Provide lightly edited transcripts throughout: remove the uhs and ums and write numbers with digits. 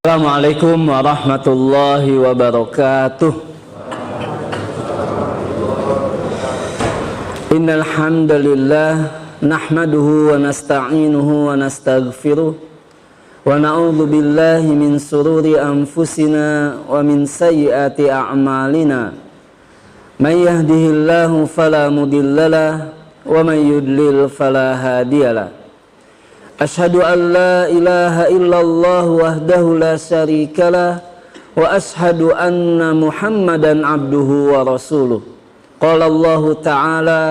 Assalamualaikum warahmatullahi wabarakatuh. Innal hamdalillah nahmaduhu wa nasta'inuhu wa nastaghfiruh wa na'udzu billahi min sururi anfusina wa min sayyiati a'malina. May yahdihillahu fala mudhillalah wa may yudlil fala hadiyalah. Ashhadu an la ilaha illallah wahdahu la syarika lah wa ashhadu anna Muhammadan abduhu wa rasuluh. Qala Allah ta'ala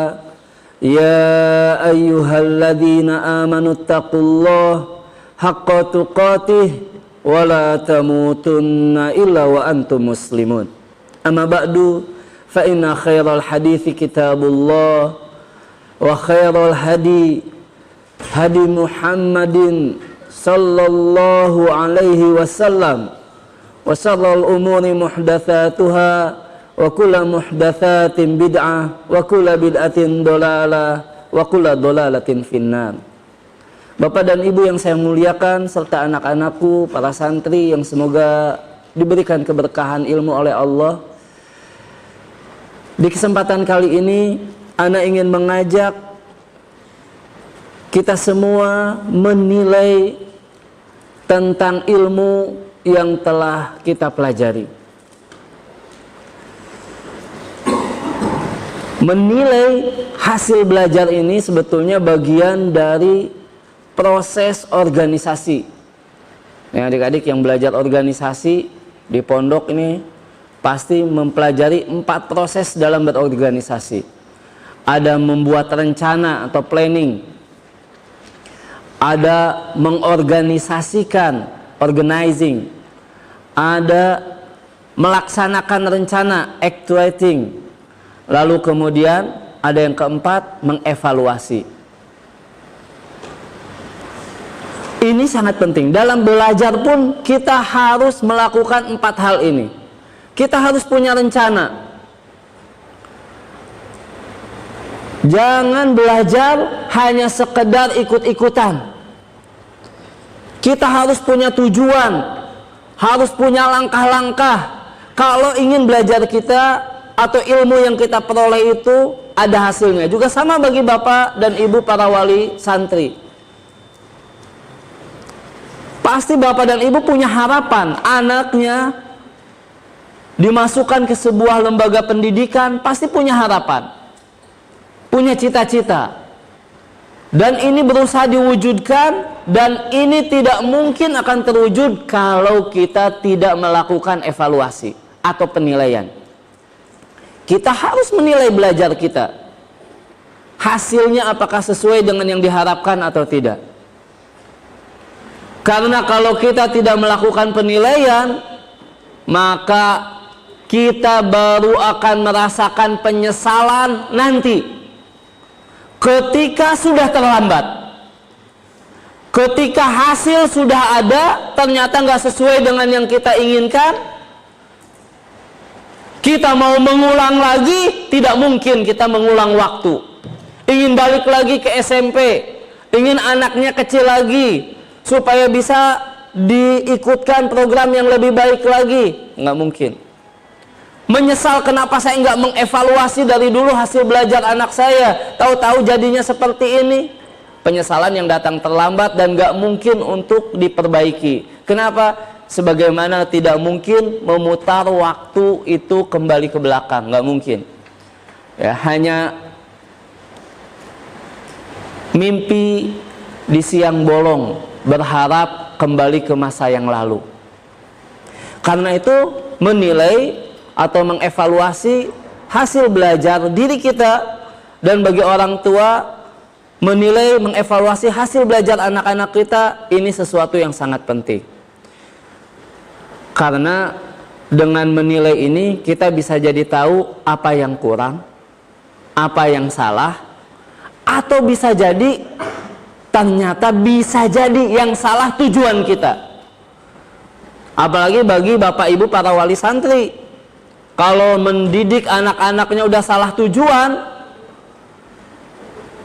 ya ayyuhalladzina amanu taqullaha haqqa tuqatih wa la tamutunna illa wa antum muslimun. Amma ba'du fa inna khairal hadithi kitabullah wa khairal hadi Muhammadin sallallahu alaihi wasallam wa syarrul umuri muhdatsatuha wa kullu muhdatsatin bid'ah wa kullu bid'atin dhalalah wa kullu dhalalatin finnar. Bapak dan Ibu yang saya muliakan serta anak-anakku, para santri yang semoga diberikan keberkahan ilmu oleh Allah. Di kesempatan kali ini ana ingin mengajak kita semua menilai tentang ilmu yang telah kita pelajari. Menilai hasil belajar ini sebetulnya bagian dari proses organisasi. Ya, adik-adik yang belajar organisasi di pondok ini pasti mempelajari 4 proses dalam berorganisasi. Ada membuat rencana atau planning, ada mengorganisasikan, organizing, ada melaksanakan rencana, actuating, lalu kemudian ada yang keempat, mengevaluasi. Ini sangat penting. Dalam belajar pun kita harus melakukan 4 hal ini. Kita harus punya rencana. Jangan belajar hanya sekedar ikut-ikutan. Kita harus punya tujuan, harus punya langkah-langkah. Kalau ingin belajar kita atau ilmu yang kita peroleh itu ada hasilnya. Juga sama bagi Bapak dan Ibu para wali santri. Pasti Bapak dan Ibu punya harapan anaknya dimasukkan ke sebuah lembaga pendidikan, pasti punya harapan, punya cita-cita. Dan ini berusaha diwujudkan, dan ini tidak mungkin akan terwujud kalau kita tidak melakukan evaluasi atau penilaian. Kita harus menilai belajar kita, hasilnya apakah sesuai dengan yang diharapkan atau tidak. Karena kalau kita tidak melakukan penilaian, maka kita baru akan merasakan penyesalan nanti ketika sudah terlambat, ketika hasil sudah ada ternyata nggak sesuai dengan yang kita inginkan. Kita mau mengulang lagi, tidak mungkin kita mengulang waktu. Ingin balik lagi ke SMP, ingin anaknya kecil lagi supaya bisa diikutkan program yang lebih baik lagi, nggak mungkin. Menyesal kenapa saya nggak mengevaluasi dari dulu hasil belajar anak saya, tahu-tahu jadinya seperti ini. Penyesalan yang datang terlambat dan nggak mungkin untuk diperbaiki. Kenapa? Sebagaimana tidak mungkin memutar waktu itu kembali ke belakang, nggak mungkin. Ya, hanya mimpi di siang bolong, berharap kembali ke masa yang lalu. Karena itu menilai atau mengevaluasi hasil belajar diri kita, dan bagi orang tua menilai, mengevaluasi hasil belajar anak-anak kita, ini sesuatu yang sangat penting. Karena dengan menilai ini kita bisa jadi tahu apa yang kurang, apa yang salah, atau bisa jadi ternyata bisa jadi yang salah tujuan kita. Apalagi bagi Bapak Ibu para wali santri, kalau mendidik anak-anaknya udah salah tujuan,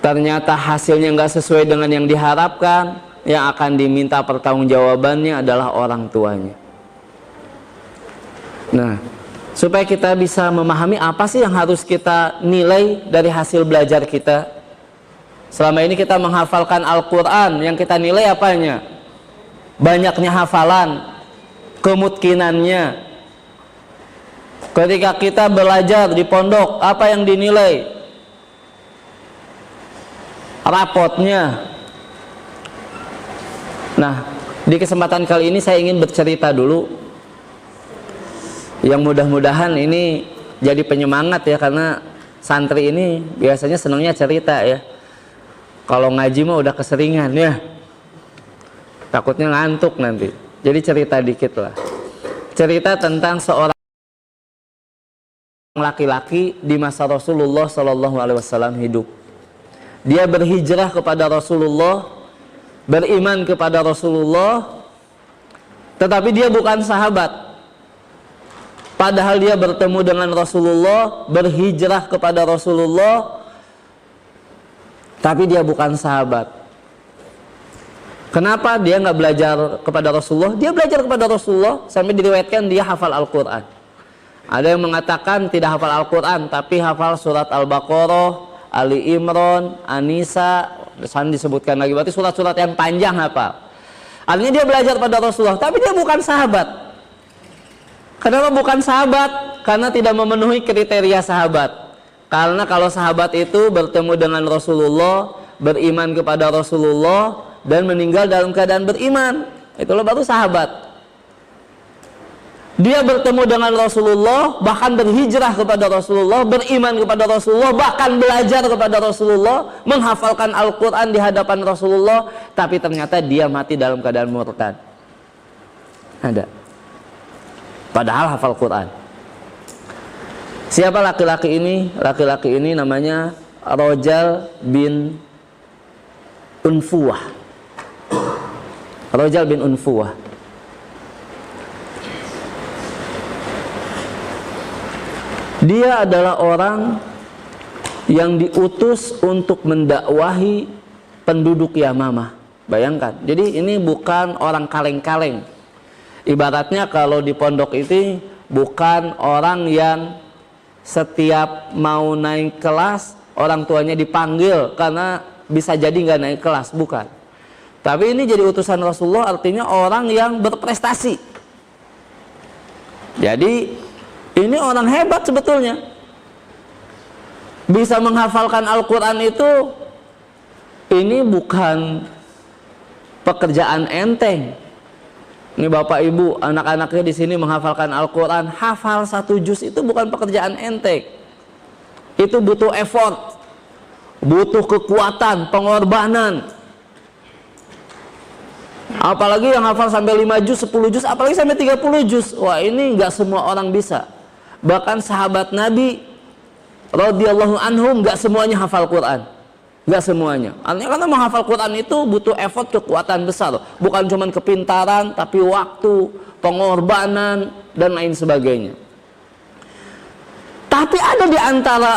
ternyata hasilnya nggak sesuai dengan yang diharapkan, yang akan diminta pertanggungjawabannya adalah orang tuanya. Nah, supaya kita bisa memahami apa sih yang harus kita nilai dari hasil belajar kita. Selama ini kita menghafalkan Al-Quran, yang kita nilai apanya? Banyaknya hafalan, kemungkinannya. Ketika kita belajar di pondok, apa yang dinilai? Rapotnya. Nah, di kesempatan kali ini saya ingin bercerita dulu, yang mudah-mudahan ini jadi penyemangat ya, karena santri ini biasanya senangnya cerita ya. Kalau ngaji mah udah keseringan ya, takutnya ngantuk nanti. Jadi cerita dikit lah. Cerita tentang seorang laki-laki di masa Rasulullah SAW hidup. Dia berhijrah kepada Rasulullah, beriman kepada Rasulullah, tetapi dia bukan sahabat. Padahal dia bertemu dengan Rasulullah, berhijrah kepada Rasulullah, tapi dia bukan sahabat. Kenapa dia nggak belajar kepada Rasulullah? Dia belajar kepada Rasulullah sampai diriwayatkan dia hafal Al-Quran. Ada yang mengatakan tidak hafal Al-Quran, tapi hafal surat Al-Baqarah, Ali Imran, An-Nisa, disebutkan lagi, berarti surat-surat yang panjang hafal. Artinya dia belajar pada Rasulullah, tapi dia bukan sahabat. Kenapa bukan sahabat? Karena tidak memenuhi kriteria sahabat. Karena kalau sahabat itu bertemu dengan Rasulullah, beriman kepada Rasulullah, dan meninggal dalam keadaan beriman, itulah baru sahabat. Dia bertemu dengan Rasulullah, bahkan berhijrah kepada Rasulullah, beriman kepada Rasulullah, bahkan belajar kepada Rasulullah, menghafalkan Al-Quran di hadapan Rasulullah, tapi ternyata dia mati dalam keadaan murtad. Ada. Padahal hafal Quran. Siapa laki-laki ini? Laki-laki ini namanya Rajal bin Unfuwah. Rajal bin Unfuwah. Dia adalah orang yang diutus untuk mendakwahi penduduk Yamamah. Bayangkan, jadi ini bukan orang kaleng-kaleng. Ibaratnya kalau di pondok itu bukan orang yang setiap mau naik kelas orang tuanya dipanggil karena bisa jadi nggak naik kelas, bukan. Tapi ini jadi utusan Rasulullah, artinya orang yang berprestasi. Jadi ini orang hebat sebetulnya. Bisa menghafalkan Al-Quran itu, ini bukan pekerjaan enteng. Ini bapak ibu, anak-anaknya di sini menghafalkan Al-Quran, hafal 1 juz itu bukan pekerjaan enteng. Itu butuh effort, butuh kekuatan, pengorbanan. Apalagi yang hafal sampai 5 juz, 10 juz, apalagi sampai 30 juz. Wah, ini nggak semua orang bisa. Bahkan sahabat Nabi radhiyallahu anhum nggak semuanya hafal Quran. Nggak semuanya. Artinya karena menghafal Quran itu butuh effort, kekuatan besar. Bukan cuma kepintaran, tapi waktu, pengorbanan, dan lain sebagainya. Tapi ada di antara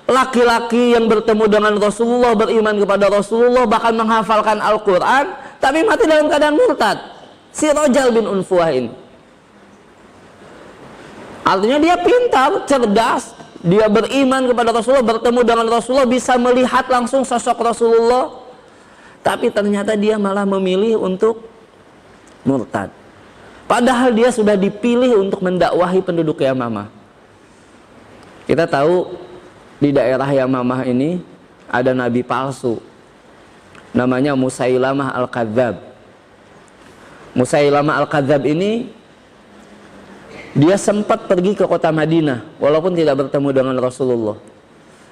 laki-laki yang bertemu dengan Rasulullah, beriman kepada Rasulullah, bahkan menghafalkan Al-Quran, tapi mati dalam keadaan murtad. Si Rajal bin Unfuwah ini. Artinya dia pintar, cerdas, dia beriman kepada Rasulullah, bertemu dengan Rasulullah, bisa melihat langsung sosok Rasulullah, tapi ternyata dia malah memilih untuk murtad. Padahal dia sudah dipilih untuk mendakwahi penduduk Yamamah. Kita tahu di daerah Yamamah ini ada nabi palsu, namanya Musailamah Al-Kadzab. Musailamah Al-Kadzab ini dia sempat pergi ke kota Madinah walaupun tidak bertemu dengan Rasulullah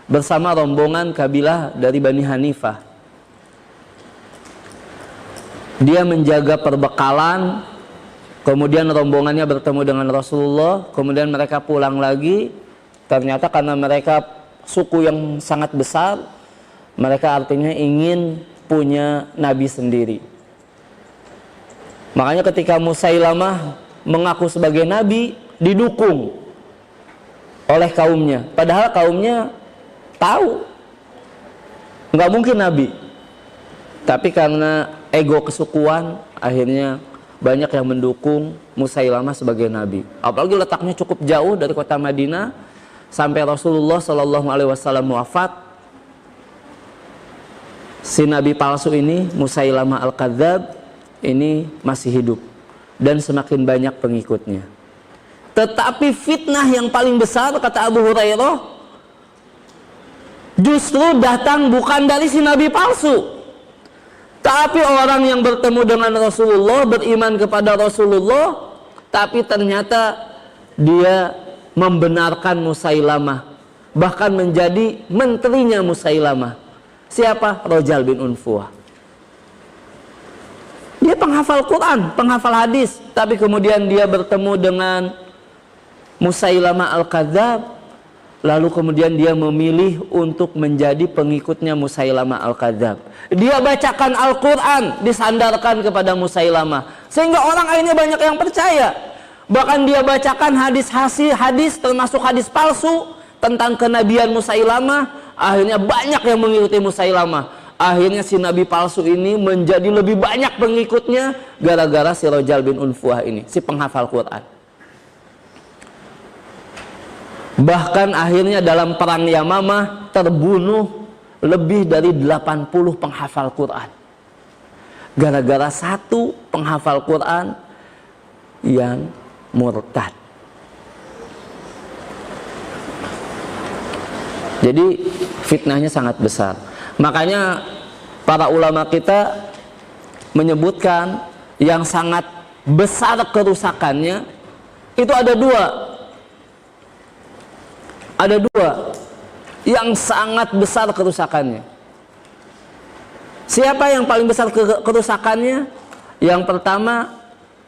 bersama rombongan kabilah dari Bani Hanifah. Dia menjaga perbekalan, kemudian rombongannya bertemu dengan Rasulullah, kemudian mereka pulang lagi. Ternyata karena mereka suku yang sangat besar, mereka artinya ingin punya nabi sendiri. Makanya ketika Musailamah mengaku sebagai nabi, didukung oleh kaumnya, padahal kaumnya tahu nggak mungkin nabi, tapi karena ego kesukuan, akhirnya banyak yang mendukung Musailamah sebagai nabi. Apalagi letaknya cukup jauh dari kota Madinah, sampai Rasulullah Shallallahu Alaihi Wasallam wafat, si nabi palsu ini Musailamah al-Kadzab ini masih hidup dan semakin banyak pengikutnya. Tetapi fitnah yang paling besar, kata Abu Hurairah, justru datang bukan dari si nabi palsu, tapi orang yang bertemu dengan Rasulullah, beriman kepada Rasulullah, tapi ternyata dia membenarkan Musailamah, bahkan menjadi menterinya Musailamah. Siapa? Rajal bin Unfuah. Dia penghafal Quran, penghafal hadis, tapi kemudian dia bertemu dengan Musailamah al-Kadzab, lalu kemudian dia memilih untuk menjadi pengikutnya Musailamah al-Kadzab. Dia bacakan Al-Quran, disandarkan kepada Musailamah, sehingga orang akhirnya banyak yang percaya. Bahkan dia bacakan hadis termasuk hadis palsu tentang kenabian Musailamah, akhirnya banyak yang mengikuti Musailamah. Akhirnya si nabi palsu ini menjadi lebih banyak pengikutnya gara-gara si Rajal bin Unfuah ini, si penghafal Quran. Bahkan akhirnya dalam perang Yamamah terbunuh lebih dari 80 penghafal Quran, gara-gara satu penghafal Quran yang murtad. Jadi fitnahnya sangat besar. Makanya para ulama kita menyebutkan yang sangat besar kerusakannya itu ada dua yang sangat besar kerusakannya. Siapa yang paling besar kerusakannya? Yang pertama,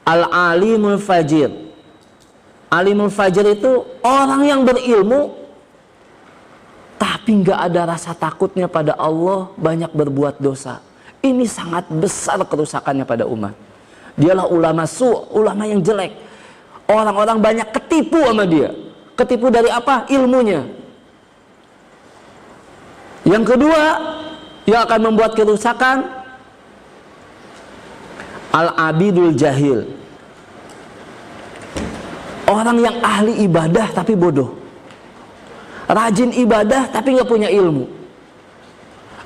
al-alimul fajir. Alimul fajir itu orang yang berilmu tapi nggak ada rasa takutnya pada Allah, banyak berbuat dosa. Ini sangat besar kerusakannya pada umat. Dialah ulama ulama yang jelek. Orang-orang banyak ketipu sama dia. Ketipu dari apa? Ilmunya. Yang kedua yang akan membuat kerusakan, al-abidul jahil. Orang yang ahli ibadah tapi bodoh, rajin ibadah tapi nggak punya ilmu.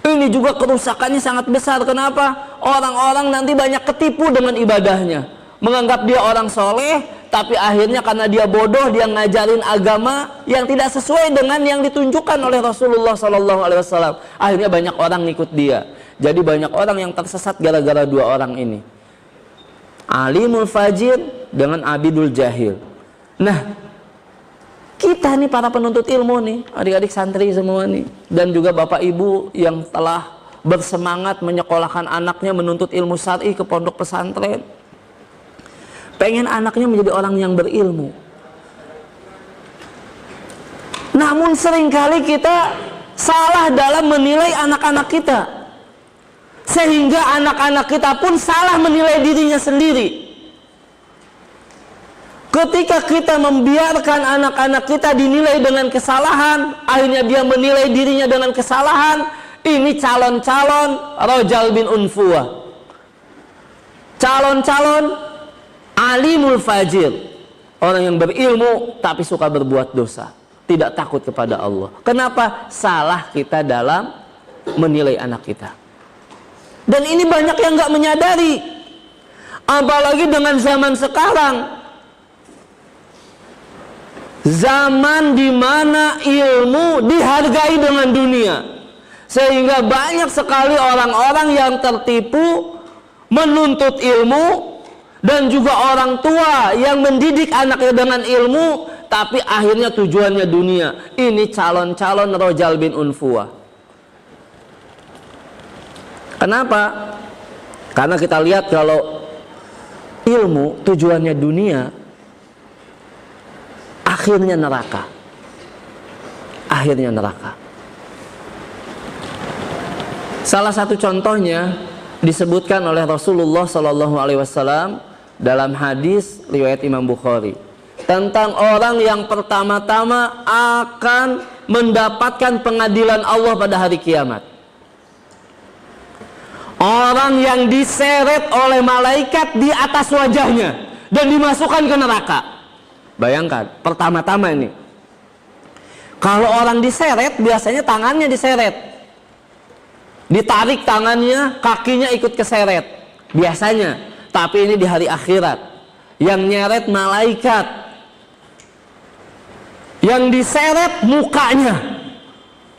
Ini juga kerusakannya sangat besar. Kenapa? Orang-orang nanti banyak ketipu dengan ibadahnya, menganggap dia orang soleh, tapi akhirnya karena dia bodoh, dia ngajarin agama yang tidak sesuai dengan yang ditunjukkan oleh Rasulullah SAW. Akhirnya banyak orang ngikut dia. Jadi banyak orang yang tersesat gara-gara dua orang ini, alimul fajir dengan abidul jahil. Nah, kita nih para penuntut ilmu nih, adik-adik santri semua nih, dan juga bapak ibu yang telah bersemangat menyekolahkan anaknya menuntut ilmu syar'i ke pondok pesantren, pengen anaknya menjadi orang yang berilmu. Namun seringkali kita salah dalam menilai anak-anak kita, sehingga anak-anak kita pun salah menilai dirinya sendiri. Ketika kita membiarkan anak-anak kita dinilai dengan kesalahan, akhirnya dia menilai dirinya dengan kesalahan. Ini calon-calon Rajal bin Unfuah, calon-calon alimul fajir, orang yang berilmu tapi suka berbuat dosa, tidak takut kepada Allah. Kenapa? Salah kita dalam menilai anak kita. Dan ini banyak yang nggak menyadari, apalagi dengan zaman sekarang, zaman di mana ilmu dihargai dengan dunia, sehingga banyak sekali orang-orang yang tertipu menuntut ilmu, dan juga orang tua yang mendidik anaknya dengan ilmu, tapi akhirnya tujuannya dunia. Ini calon-calon Rajal bin Unfuah. Kenapa? Karena kita lihat kalau ilmu tujuannya dunia, akhirnya neraka. Akhirnya neraka. Salah satu contohnya disebutkan oleh Rasulullah SAW dalam hadis riwayat Imam Bukhari tentang orang yang pertama-tama akan mendapatkan pengadilan Allah pada hari kiamat. Orang yang diseret oleh malaikat di atas wajahnya dan dimasukkan ke neraka. Bayangkan, pertama-tama ini. Kalau orang diseret, biasanya tangannya diseret. Ditarik tangannya, kakinya ikut keseret. Biasanya. Tapi ini di hari akhirat. Yang nyeret malaikat. Yang diseret mukanya.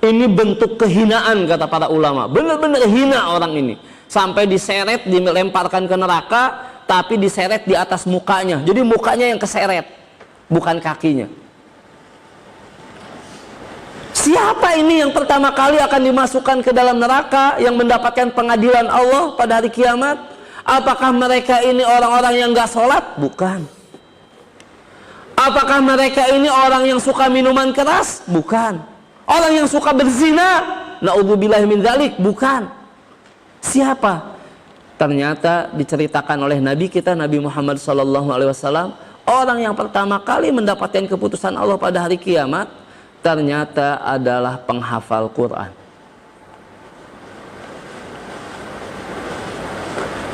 Ini bentuk kehinaan kata para ulama. Benar-benar hina orang ini. Sampai diseret, dilemparkan ke neraka, tapi diseret di atas mukanya. Jadi mukanya yang keseret, bukan kakinya. Siapa ini yang pertama kali akan dimasukkan ke dalam neraka, yang mendapatkan pengadilan Allah pada hari kiamat? Apakah mereka ini orang-orang yang gak sholat? Bukan. Apakah mereka ini orang yang suka minuman keras? Bukan. Orang yang suka berzina? Na'udzubillahi min dzalik? Bukan. Siapa? Ternyata diceritakan oleh Nabi kita, Nabi Muhammad SAW, orang yang pertama kali mendapatkan keputusan Allah pada hari kiamat ternyata adalah penghafal Quran.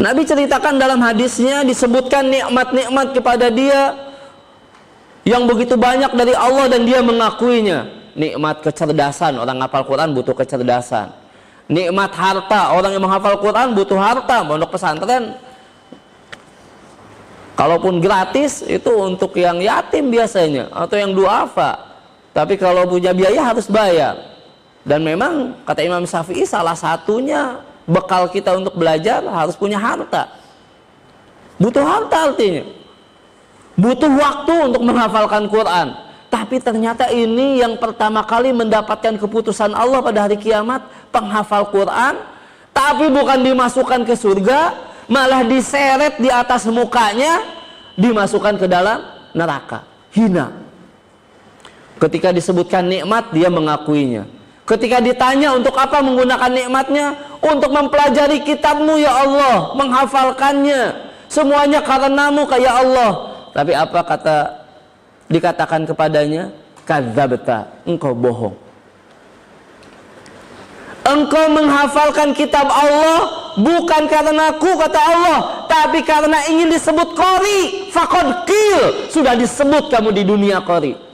Nabi ceritakan dalam hadisnya, disebutkan nikmat-nikmat kepada dia yang begitu banyak dari Allah dan dia mengakuinya. Nikmat kecerdasan, orang hafal Quran butuh kecerdasan. Nikmat harta, orang yang menghafal Quran butuh harta. Pondok pesantren kalaupun gratis itu untuk yang yatim biasanya, atau yang duafa. Tapi kalau punya biaya harus bayar. Dan memang kata Imam Syafi'i, salah satunya bekal kita untuk belajar harus punya harta. Butuh harta artinya. Butuh waktu untuk menghafalkan Quran. Tapi ternyata ini yang pertama kali mendapatkan keputusan Allah pada hari kiamat, penghafal Quran. Tapi bukan dimasukkan ke surga, malah diseret di atas mukanya, dimasukkan ke dalam neraka. Hina. Ketika disebutkan nikmat, dia mengakuinya. Ketika ditanya untuk apa menggunakan nikmatnya, untuk mempelajari kitabmu ya Allah, menghafalkannya, semuanya karenamu ya Allah. Tapi apa dikatakan kepadanya? Kadzabta, engkau bohong. Engkau menghafalkan kitab Allah bukan karena aku, kata Allah, tapi karena ingin disebut qori. Faqad qil, sudah disebut kamu di dunia qori.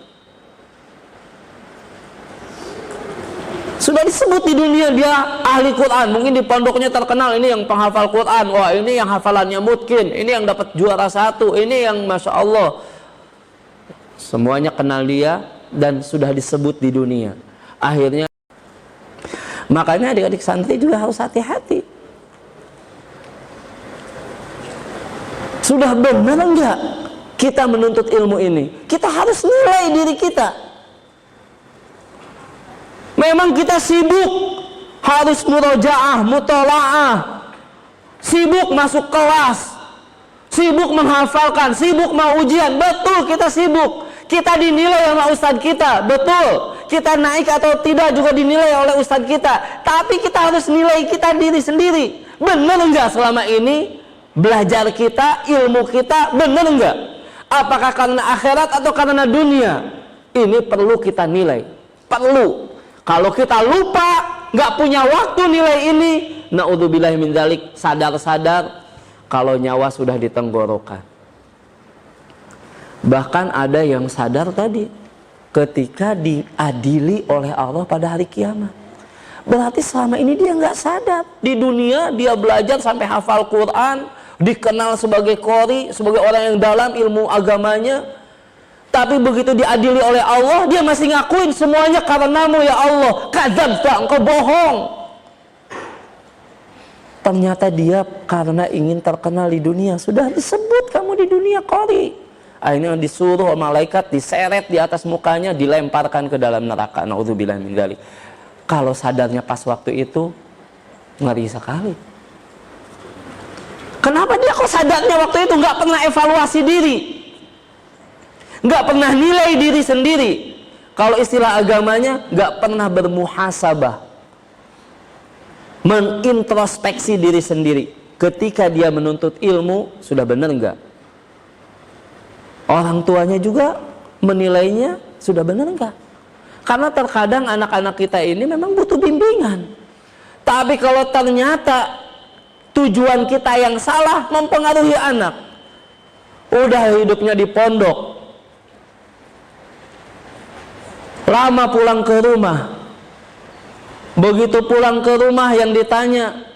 Sudah disebut di dunia dia ahli Quran. Mungkin di pondoknya terkenal, ini yang penghafal Quran. Wah, ini yang hafalannya mutkin, ini yang dapat juara 1, ini yang Masya Allah. Semuanya kenal dia dan sudah disebut di dunia. Akhirnya, makanya adik-adik santri juga harus hati-hati. Sudah benar enggak kita menuntut ilmu ini? Kita harus nilai diri kita. Memang kita sibuk, harus murojaah, mutolaah, sibuk masuk kelas, sibuk menghafalkan, sibuk mau ujian. Betul, kita sibuk. Kita dinilai sama ustadz kita, betul. Kita naik atau tidak juga dinilai oleh ustadz kita. Tapi kita harus nilai kita diri sendiri. Benar enggak selama ini belajar kita, ilmu kita, benar enggak? Apakah karena akhirat atau karena dunia? Ini perlu kita nilai. Perlu. Kalau kita lupa, nggak punya waktu nilai ini, na'udzubillahi min dzalik, sadar-sadar kalau nyawa sudah di tenggorokan. Bahkan ada yang sadar tadi ketika diadili oleh Allah pada hari kiamat. Berarti selama ini dia nggak sadar. Di dunia dia belajar sampai hafal Quran, dikenal sebagai qori, sebagai orang yang dalam ilmu agamanya. Tapi begitu diadili oleh Allah, dia masih ngakuin semuanya karenamu ya Allah. Kadzabta, engkau bohong. Ternyata dia karena ingin terkenal di dunia, sudah disebut kamu di dunia qori. Akhirnya disuruh malaikat diseret di atas mukanya, dilemparkan ke dalam neraka. Na'udzubillah min dzalik. Kalau sadarnya pas waktu itu, ngeri sekali. Kenapa dia kok sadarnya waktu itu nggak pernah evaluasi diri, nggak pernah nilai diri sendiri? Kalau istilah agamanya, nggak pernah bermuhasabah, mengintrospeksi diri sendiri. Ketika dia menuntut ilmu, sudah benar nggak? Orang tuanya juga menilainya sudah benar enggak? Karena terkadang anak-anak kita ini memang butuh bimbingan. Tapi kalau ternyata tujuan kita yang salah mempengaruhi anak. Udah hidupnya di pondok, lama pulang ke rumah. Begitu pulang ke rumah yang ditanya,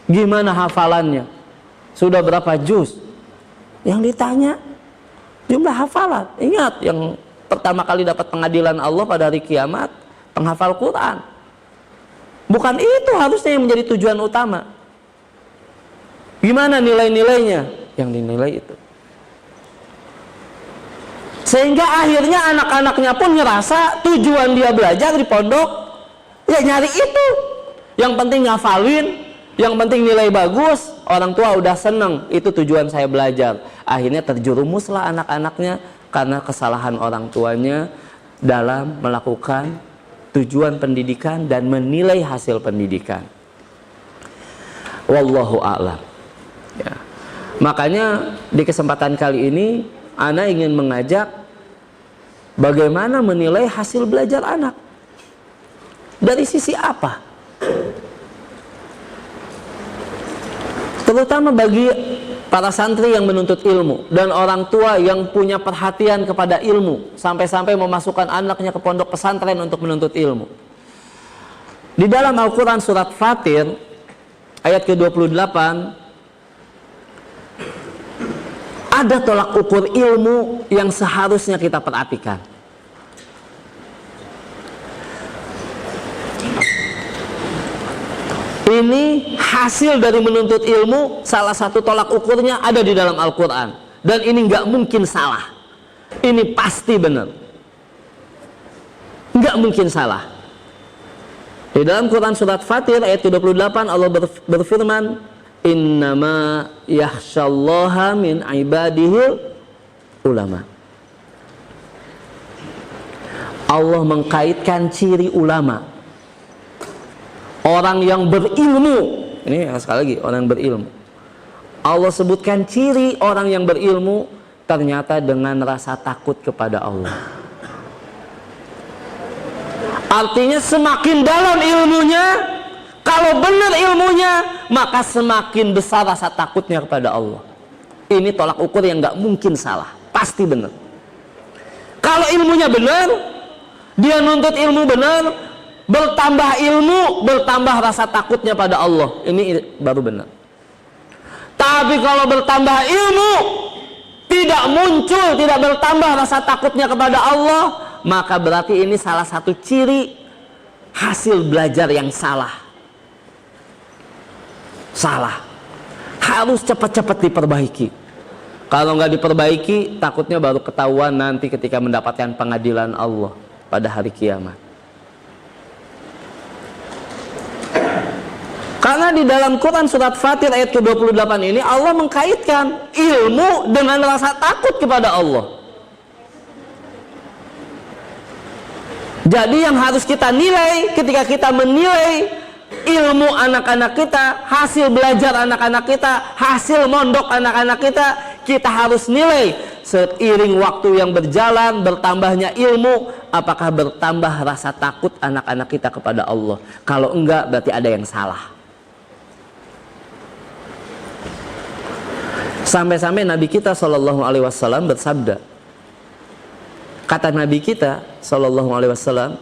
gimana hafalannya? Sudah berapa juz? Yang ditanya jumlah hafalan. Ingat, yang pertama kali dapat pengadilan Allah pada hari kiamat, penghafal Quran. Bukan itu harusnya yang menjadi tujuan utama. Gimana nilai-nilainya? Yang dinilai itu. Sehingga akhirnya anak-anaknya pun ngerasa tujuan dia belajar di pondok ya nyari itu. Yang penting ngafalin, yang penting nilai bagus. Orang tua udah seneng, itu tujuan saya belajar. Akhirnya terjerumuslah anak-anaknya karena kesalahan orang tuanya dalam melakukan tujuan pendidikan dan menilai hasil pendidikan. Wallahu a'lam. Ya. Makanya di kesempatan kali ini Ana ingin mengajak bagaimana menilai hasil belajar anak. Dari sisi apa? Terutama bagi para santri yang menuntut ilmu dan orang tua yang punya perhatian kepada ilmu sampai-sampai memasukkan anaknya ke pondok pesantren untuk menuntut ilmu. Di dalam Al-Quran surat Fatir ayat ke-28 ada tolak ukur ilmu yang seharusnya kita perhatikan. Ini hasil dari menuntut ilmu, salah satu tolak ukurnya ada di dalam Al-Quran. Dan ini nggak mungkin salah. Ini pasti benar. Nggak mungkin salah. Di dalam Quran surat Fatir ayat 28 Allah berfirman, innama yakhsyallaha min ibadihil ulama. Allah mengkaitkan ciri ulama, orang yang berilmu. Ini sekali lagi, orang yang berilmu. Allah sebutkan ciri orang yang berilmu ternyata dengan rasa takut kepada Allah. Artinya semakin dalam ilmunya, kalau benar ilmunya, maka semakin besar rasa takutnya kepada Allah. Ini tolak ukur yang nggak mungkin salah, pasti benar. Kalau ilmunya benar, dia nuntut ilmu benar, bertambah ilmu, bertambah rasa takutnya pada Allah. Ini baru benar. Tapi kalau bertambah ilmu, tidak muncul, tidak bertambah rasa takutnya kepada Allah, maka berarti ini salah satu ciri hasil belajar yang salah. Salah. Harus cepat-cepat diperbaiki. Kalau nggak diperbaiki, takutnya baru ketahuan nanti ketika mendapatkan pengadilan Allah pada hari kiamat. Karena di dalam Quran surat Fatir ayat ke-28 ini Allah mengkaitkan ilmu dengan rasa takut kepada Allah. Jadi yang harus kita nilai ketika kita menilai ilmu anak-anak kita, hasil belajar anak-anak kita, hasil mondok anak-anak kita, kita harus nilai seiring waktu yang berjalan, bertambahnya ilmu, apakah bertambah rasa takut anak-anak kita kepada Allah. Kalau enggak, berarti ada yang salah. Sampai-sampai Nabi kita Shallallahu Alaihi Wasallam bersabda, kata Nabi kita Shallallahu Alaihi Wasallam,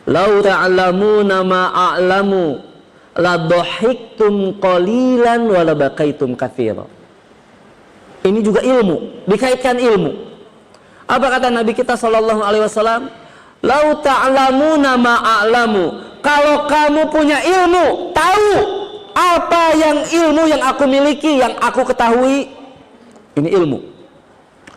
"Lau ta'lamuna ma a'lamu, la dhahiktum qalilan wa la bakaitum katsira." Ini juga ilmu, dikaitkan ilmu. Apa kata Nabi kita Shallallahu Alaihi Wasallam? "Lau ta'lamuna ma a'lamu." Kalau kamu punya ilmu, tahu apa yang ilmu yang aku miliki, yang aku ketahui. Ini ilmu.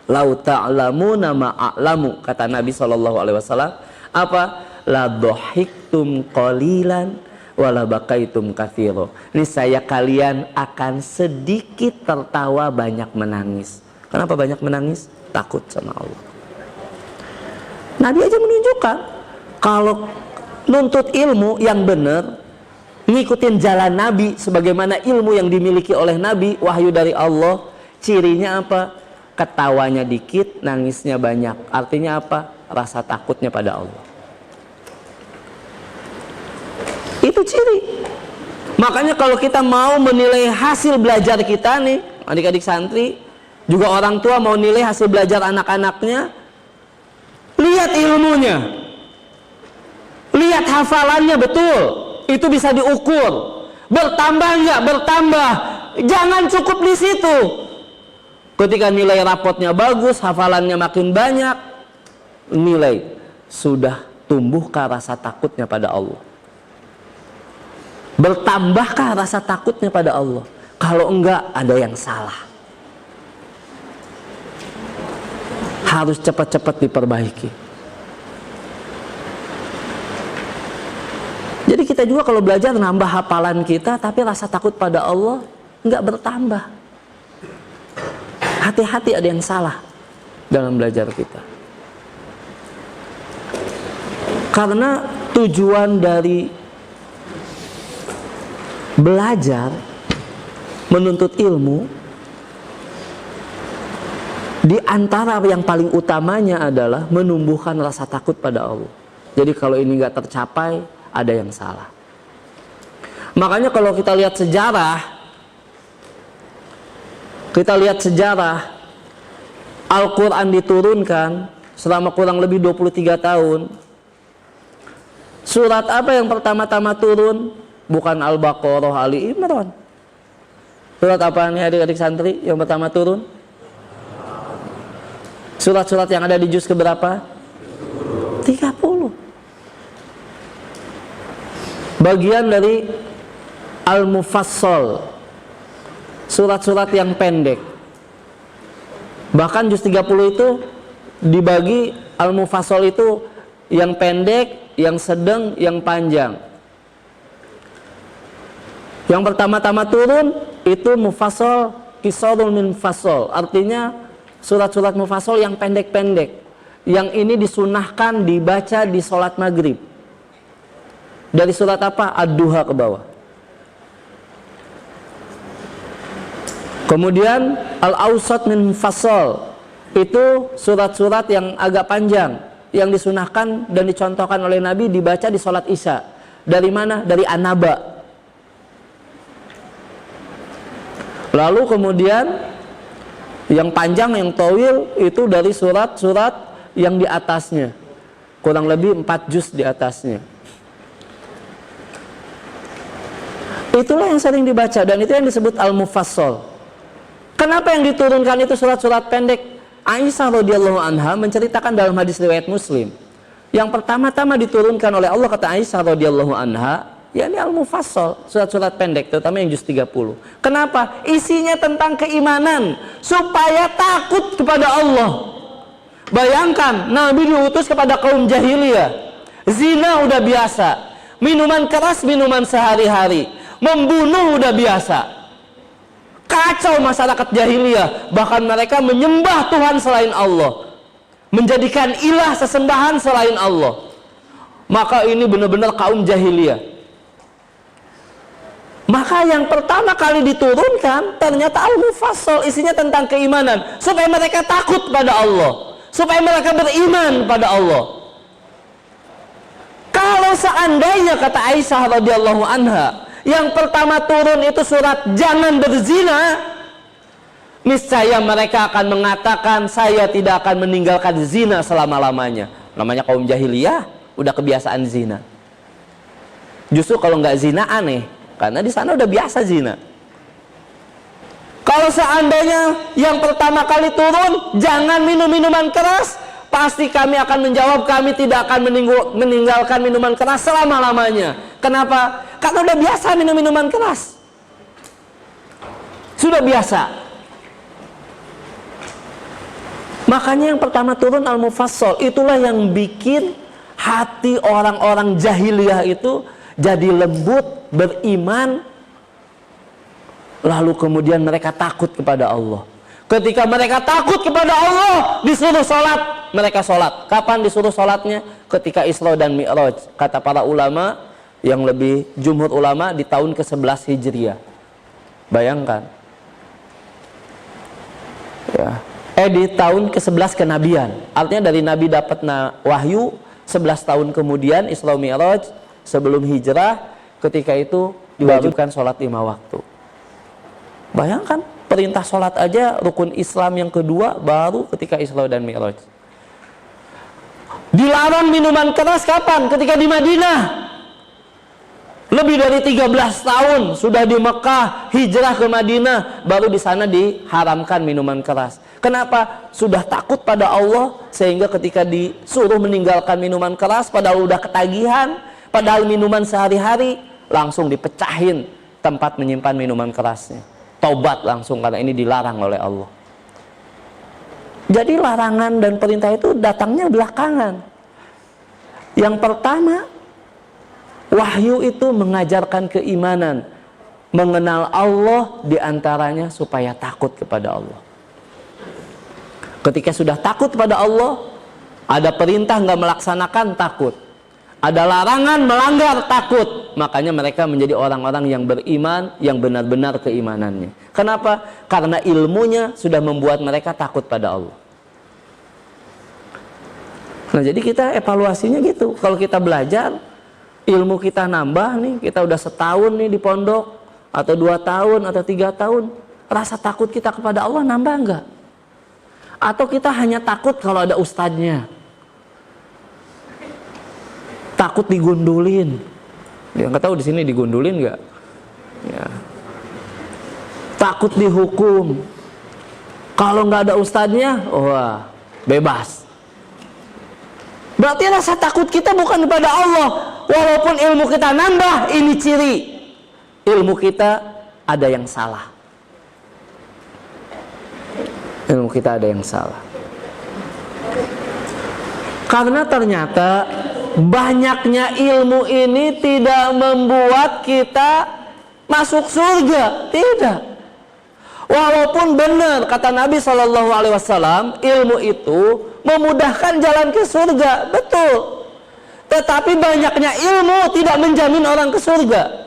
Lau ta'lamuna ma a'lamu, kata Nabi sallallahu alaihi wasallam, apa? La dhahiktum qalilan wa la bakaitum katsira. Niscaya kalian akan sedikit tertawa, banyak menangis. Kenapa banyak menangis? Takut sama Allah. Nabi aja menunjukkan kalau nuntut ilmu yang benar, ngikutin jalan Nabi sebagaimana ilmu yang dimiliki oleh Nabi, wahyu dari Allah. Cirinya apa? Ketawanya dikit, nangisnya banyak. Artinya apa? Rasa takutnya pada Allah. Itu ciri. Makanya kalau kita mau menilai hasil belajar kita nih, adik-adik santri, juga orang tua mau nilai hasil belajar anak-anaknya, lihat ilmunya, lihat hafalannya betul, itu bisa diukur. Bertambah nggak? Bertambah. Jangan cukup di situ. Ketika nilai rapotnya bagus, hafalannya makin banyak, nilai sudah tumbuhkah rasa takutnya pada Allah? Bertambahkah rasa takutnya pada Allah? Kalau enggak, ada yang salah. Harus cepat-cepat diperbaiki. Jadi kita juga kalau belajar nambah hafalan kita, tapi rasa takut pada Allah enggak bertambah. Hati-hati, ada yang salah dalam belajar kita. Karena tujuan dari belajar menuntut ilmu, di antara yang paling utamanya adalah menumbuhkan rasa takut pada Allah. Jadi kalau ini nggak tercapai, ada yang salah. Makanya kalau kita lihat sejarah Al-Quran diturunkan selama kurang lebih 23 tahun. Surat apa yang pertama-tama turun? Bukan Al-Baqarah, Ali Imran. Surat apa nih adik-adik santri yang pertama turun? Surat-surat yang ada di juz keberapa? 30. Bagian dari Al-Mufassal, surat-surat yang pendek. Bahkan juz 30 itu dibagi, Al-Mufassal itu yang pendek, yang sedang, yang panjang. Yang pertama-tama turun itu mufassal, qisarul min mufassal. Artinya surat-surat mufassal yang pendek-pendek. Yang ini disunahkan dibaca di sholat maghrib. Dari surat apa? Ad-Duha ke bawah. Kemudian Al-Awsat min mufassal, itu surat-surat yang agak panjang, yang disunahkan dan dicontohkan oleh Nabi dibaca di sholat Isya. Dari mana? Dari An-Naba. Lalu kemudian yang panjang, yang tawil, itu dari surat-surat yang di atasnya, kurang lebih 4 juz di atasnya. Itulah yang sering dibaca, dan itu yang disebut Al-Mufassal. Kenapa yang diturunkan itu surat-surat pendek? Aisyah radhiyallahu anha menceritakan dalam hadis riwayat Muslim, yang pertama-tama diturunkan oleh Allah, kata Aisyah radhiyallahu anha, yakni Al-Mufassal, surat-surat pendek, terutama yang juz 30. Kenapa? Isinya tentang keimanan, supaya takut kepada Allah. Bayangkan, Nabi diutus kepada kaum jahiliyah, zina udah biasa, minuman keras, minuman sehari-hari, membunuh udah biasa, kacau masyarakat jahiliyah. Bahkan mereka menyembah Tuhan selain Allah, menjadikan ilah sesembahan selain Allah. Maka ini benar-benar kaum jahiliyah. Maka yang pertama kali diturunkan ternyata Al-Mufassal, isinya tentang keimanan, supaya mereka takut pada Allah, supaya mereka beriman pada Allah. Kalau seandainya, kata Aisyah radhiyallahu anha, yang pertama turun itu surat jangan berzina, niscaya mereka akan mengatakan, saya tidak akan meninggalkan zina selama-lamanya. Namanya kaum jahiliyah, udah kebiasaan zina. Justru kalau nggak zina aneh, karena di sana udah biasa zina. Kalau seandainya yang pertama kali turun jangan minum minuman keras, pasti kami akan menjawab, kami tidak akan meninggalkan minuman keras selama-lamanya. Kenapa? Karena udah biasa minum minuman keras, sudah biasa. Makanya yang pertama turun Al-Mufassal, itulah yang bikin hati orang-orang jahiliyah itu jadi lembut, beriman, lalu kemudian mereka takut kepada Allah. Ketika mereka takut kepada Allah, disuruh sholat, mereka sholat. Kapan disuruh sholatnya? Ketika Isra dan Mi'raj. Kata para ulama, yang lebih jumhur ulama, di tahun ke-11 Hijriah. Bayangkan ya. Di tahun ke-11 kenabian. Artinya dari Nabi dapat wahyu 11 tahun kemudian Isra Mi'raj, sebelum hijrah. Ketika itu diwajibkan sholat 5 waktu. Bayangkan, perintah sholat aja rukun Islam yang kedua baru ketika Isra dan Mi'raj. Dilarang minuman keras kapan? Ketika di Madinah. Lebih dari 13 tahun sudah di Mekah, hijrah ke Madinah, baru di sana diharamkan minuman keras. Kenapa? Sudah takut pada Allah sehingga ketika disuruh meninggalkan minuman keras padahal udah ketagihan, padahal minuman sehari-hari, langsung dipecahin tempat menyimpan minuman kerasnya. Taubat langsung karena ini dilarang oleh Allah. Jadi larangan dan perintah itu datangnya belakangan. Yang pertama, wahyu itu mengajarkan keimanan, mengenal Allah, diantaranya supaya takut kepada Allah. Ketika sudah takut kepada Allah, ada perintah nggak melaksanakan, takut. Ada larangan melanggar, takut. Makanya mereka menjadi orang-orang yang beriman, yang benar-benar keimanannya. Kenapa? Karena ilmunya sudah membuat mereka takut pada Allah. Nah, jadi kita evaluasinya gitu. Kalau kita belajar, ilmu kita nambah nih, kita udah setahun nih di pondok, atau 2 tahun, atau 3 tahun, rasa takut kita kepada Allah nambah enggak? Atau kita hanya takut kalau ada ustadznya, takut digundulin. Ya, nggak tahu di sini digundulin nggak? Ya. Takut dihukum. Kalau nggak ada ustadznya, wah, bebas. Berarti rasa takut kita bukan kepada Allah. Walaupun ilmu kita nambah, ini ciri ilmu kita ada yang salah. Ilmu kita ada yang salah. Karena ternyata banyaknya ilmu ini tidak membuat kita masuk surga. Tidak. Walaupun benar kata Nabi SAW, ilmu itu memudahkan jalan ke surga. Betul. Tetapi banyaknya ilmu tidak menjamin orang ke surga.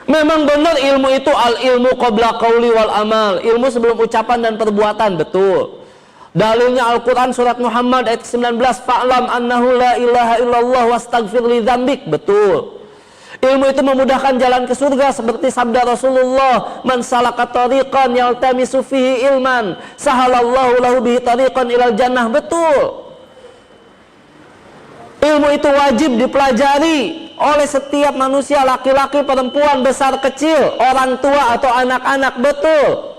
Memang benar ilmu itu al-ilmu qabla qauli wal amal. Ilmu sebelum ucapan dan perbuatan. Betul. Dalilnya Al-Quran surat Muhammad ayat 19, fa'lam annahu la ilaha illallah wastaghfir li dzambik. Betul. Ilmu itu memudahkan jalan ke surga seperti sabda Rasulullah, man salaka tariqan yaltamisu fihi ilman sahalallahu lahu bihi tariqan ilal jannah. Betul. Ilmu itu wajib dipelajari oleh setiap manusia, laki-laki, perempuan, besar, kecil, orang tua atau anak-anak. Betul.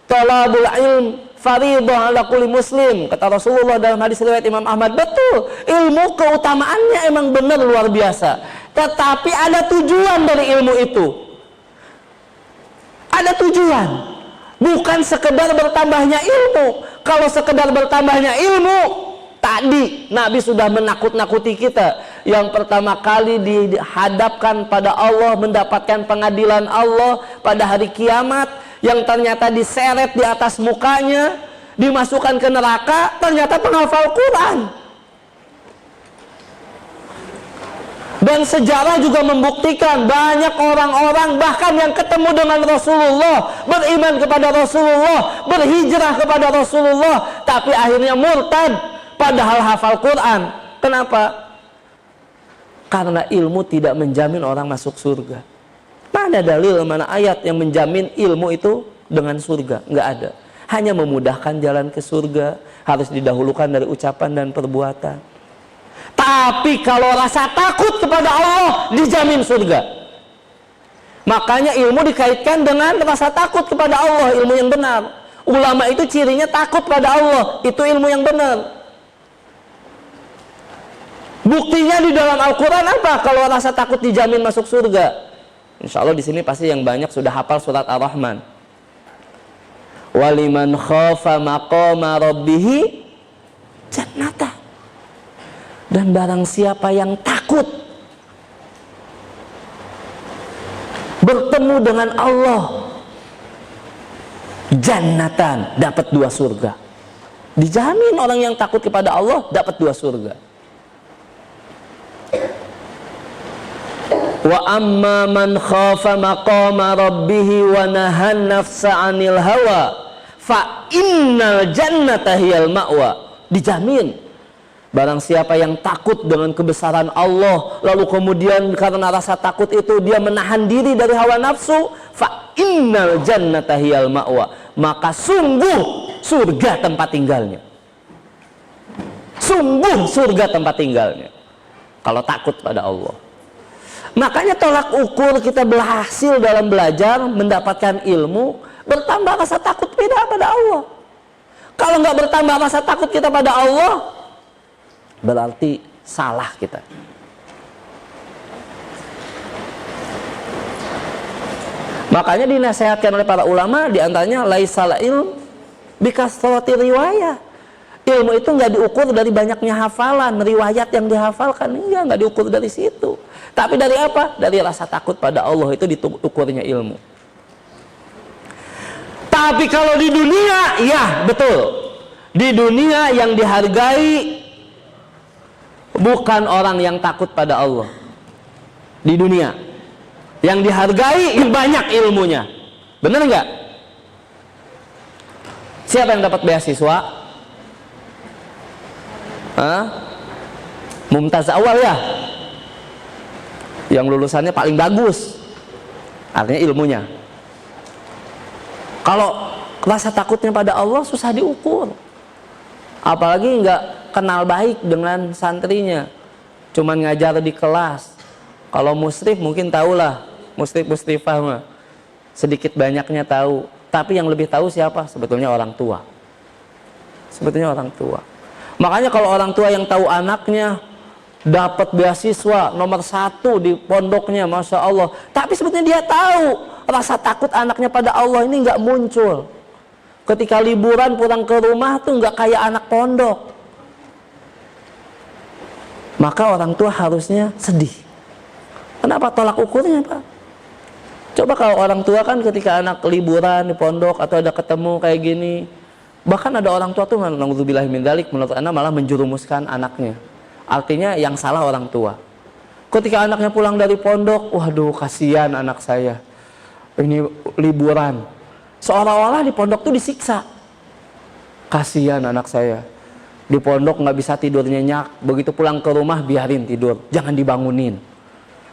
Talabul ilm fardhun ala kulli muslim, kata Rasulullah dalam hadis riwayat Imam Ahmad. Betul, ilmu keutamaannya emang benar luar biasa. Tetapi ada tujuan dari ilmu itu. Ada tujuan. Bukan sekedar bertambahnya ilmu. Kalau sekedar bertambahnya ilmu, tadi Nabi sudah menakut-nakuti kita. Yang pertama kali dihadapkan pada Allah, mendapatkan pengadilan Allah pada hari kiamat, yang ternyata diseret di atas mukanya, dimasukkan ke neraka, ternyata penghafal Quran. Dan sejarah juga membuktikan banyak orang-orang bahkan yang ketemu dengan Rasulullah, beriman kepada Rasulullah, berhijrah kepada Rasulullah, tapi akhirnya murtad padahal hafal Quran. Kenapa? Karena ilmu tidak menjamin orang masuk surga. Mana dalil, mana ayat yang menjamin ilmu itu dengan surga? Nggak ada. Hanya memudahkan jalan ke surga, harus didahulukan dari ucapan dan perbuatan. Tapi kalau rasa takut kepada Allah, dijamin surga. Makanya ilmu dikaitkan dengan rasa takut kepada Allah, ilmu yang benar. Ulama itu cirinya takut pada Allah, itu ilmu yang benar. Buktinya di dalam Al-Quran apa? Kalau rasa takut dijamin masuk surga. Insya Allah di sini pasti yang banyak sudah hafal surat Ar-Rahman. Waliman khafa maqama rabbihi jannata. Dan barang siapa yang takut bertemu dengan Allah, jannatan, dapat 2 surga. Dijamin orang yang takut kepada Allah dapat 2 surga. Wa amma man khafa maqama rabbih wa nahan nafsa 'anil hawa fa innal jannata hiyal ma'wa. Dijamin Barang siapa yang takut dengan kebesaran Allah, lalu kemudian karena rasa takut itu dia menahan diri dari hawa nafsu, fa innal jannata hiyal ma'wa, maka sungguh surga tempat tinggalnya. Sungguh surga tempat tinggalnya kalau takut pada Allah. Makanya tolak ukur kita berhasil dalam belajar, mendapatkan ilmu, bertambah rasa takut kita pada Allah. Kalau nggak bertambah rasa takut kita pada Allah, berarti salah kita. Makanya dinasihatkan oleh para ulama, diantaranya laisal ilm bikasrati riwayah. Ilmu itu nggak diukur dari banyaknya hafalan, riwayat yang dihafalkan, nggak diukur dari situ. Tapi dari apa? Dari rasa takut pada Allah, itu diukurnya ilmu. Tapi kalau di dunia, ya betul, di dunia yang dihargai bukan orang yang takut pada Allah. Di dunia yang dihargai yang banyak ilmunya, bener nggak? Siapa yang dapat beasiswa? Mumtaz awal ya, yang lulusannya paling bagus, artinya ilmunya. Kalau rasa takutnya pada Allah susah diukur, apalagi nggak kenal baik dengan santrinya, cuman ngajar di kelas. Kalau musrif mungkin tahulah, musrifah mah sedikit banyaknya tahu, tapi yang lebih tahu siapa? Sebetulnya orang tua. Sebetulnya orang tua. Makanya kalau orang tua yang tahu anaknya dapat beasiswa nomor 1 di pondoknya, Masya Allah, tapi sebetulnya dia tahu rasa takut anaknya pada Allah ini nggak muncul. Ketika liburan pulang ke rumah tuh nggak kayak anak pondok. Maka orang tua harusnya sedih. Kenapa? Tolak ukurnya, Pak. Coba kalau orang tua kan ketika anak liburan di pondok atau ada ketemu kayak gini, bahkan ada orang tua tuh na'udzubillahi min dzalik, menurut anak malah menjerumuskan anaknya. Artinya yang salah orang tua. Ketika anaknya pulang dari pondok, waduh kasihan anak saya, ini liburan, seolah-olah di pondok tuh disiksa. Kasihan anak saya, di pondok nggak bisa tidur nyenyak, begitu pulang ke rumah biarin tidur, jangan dibangunin.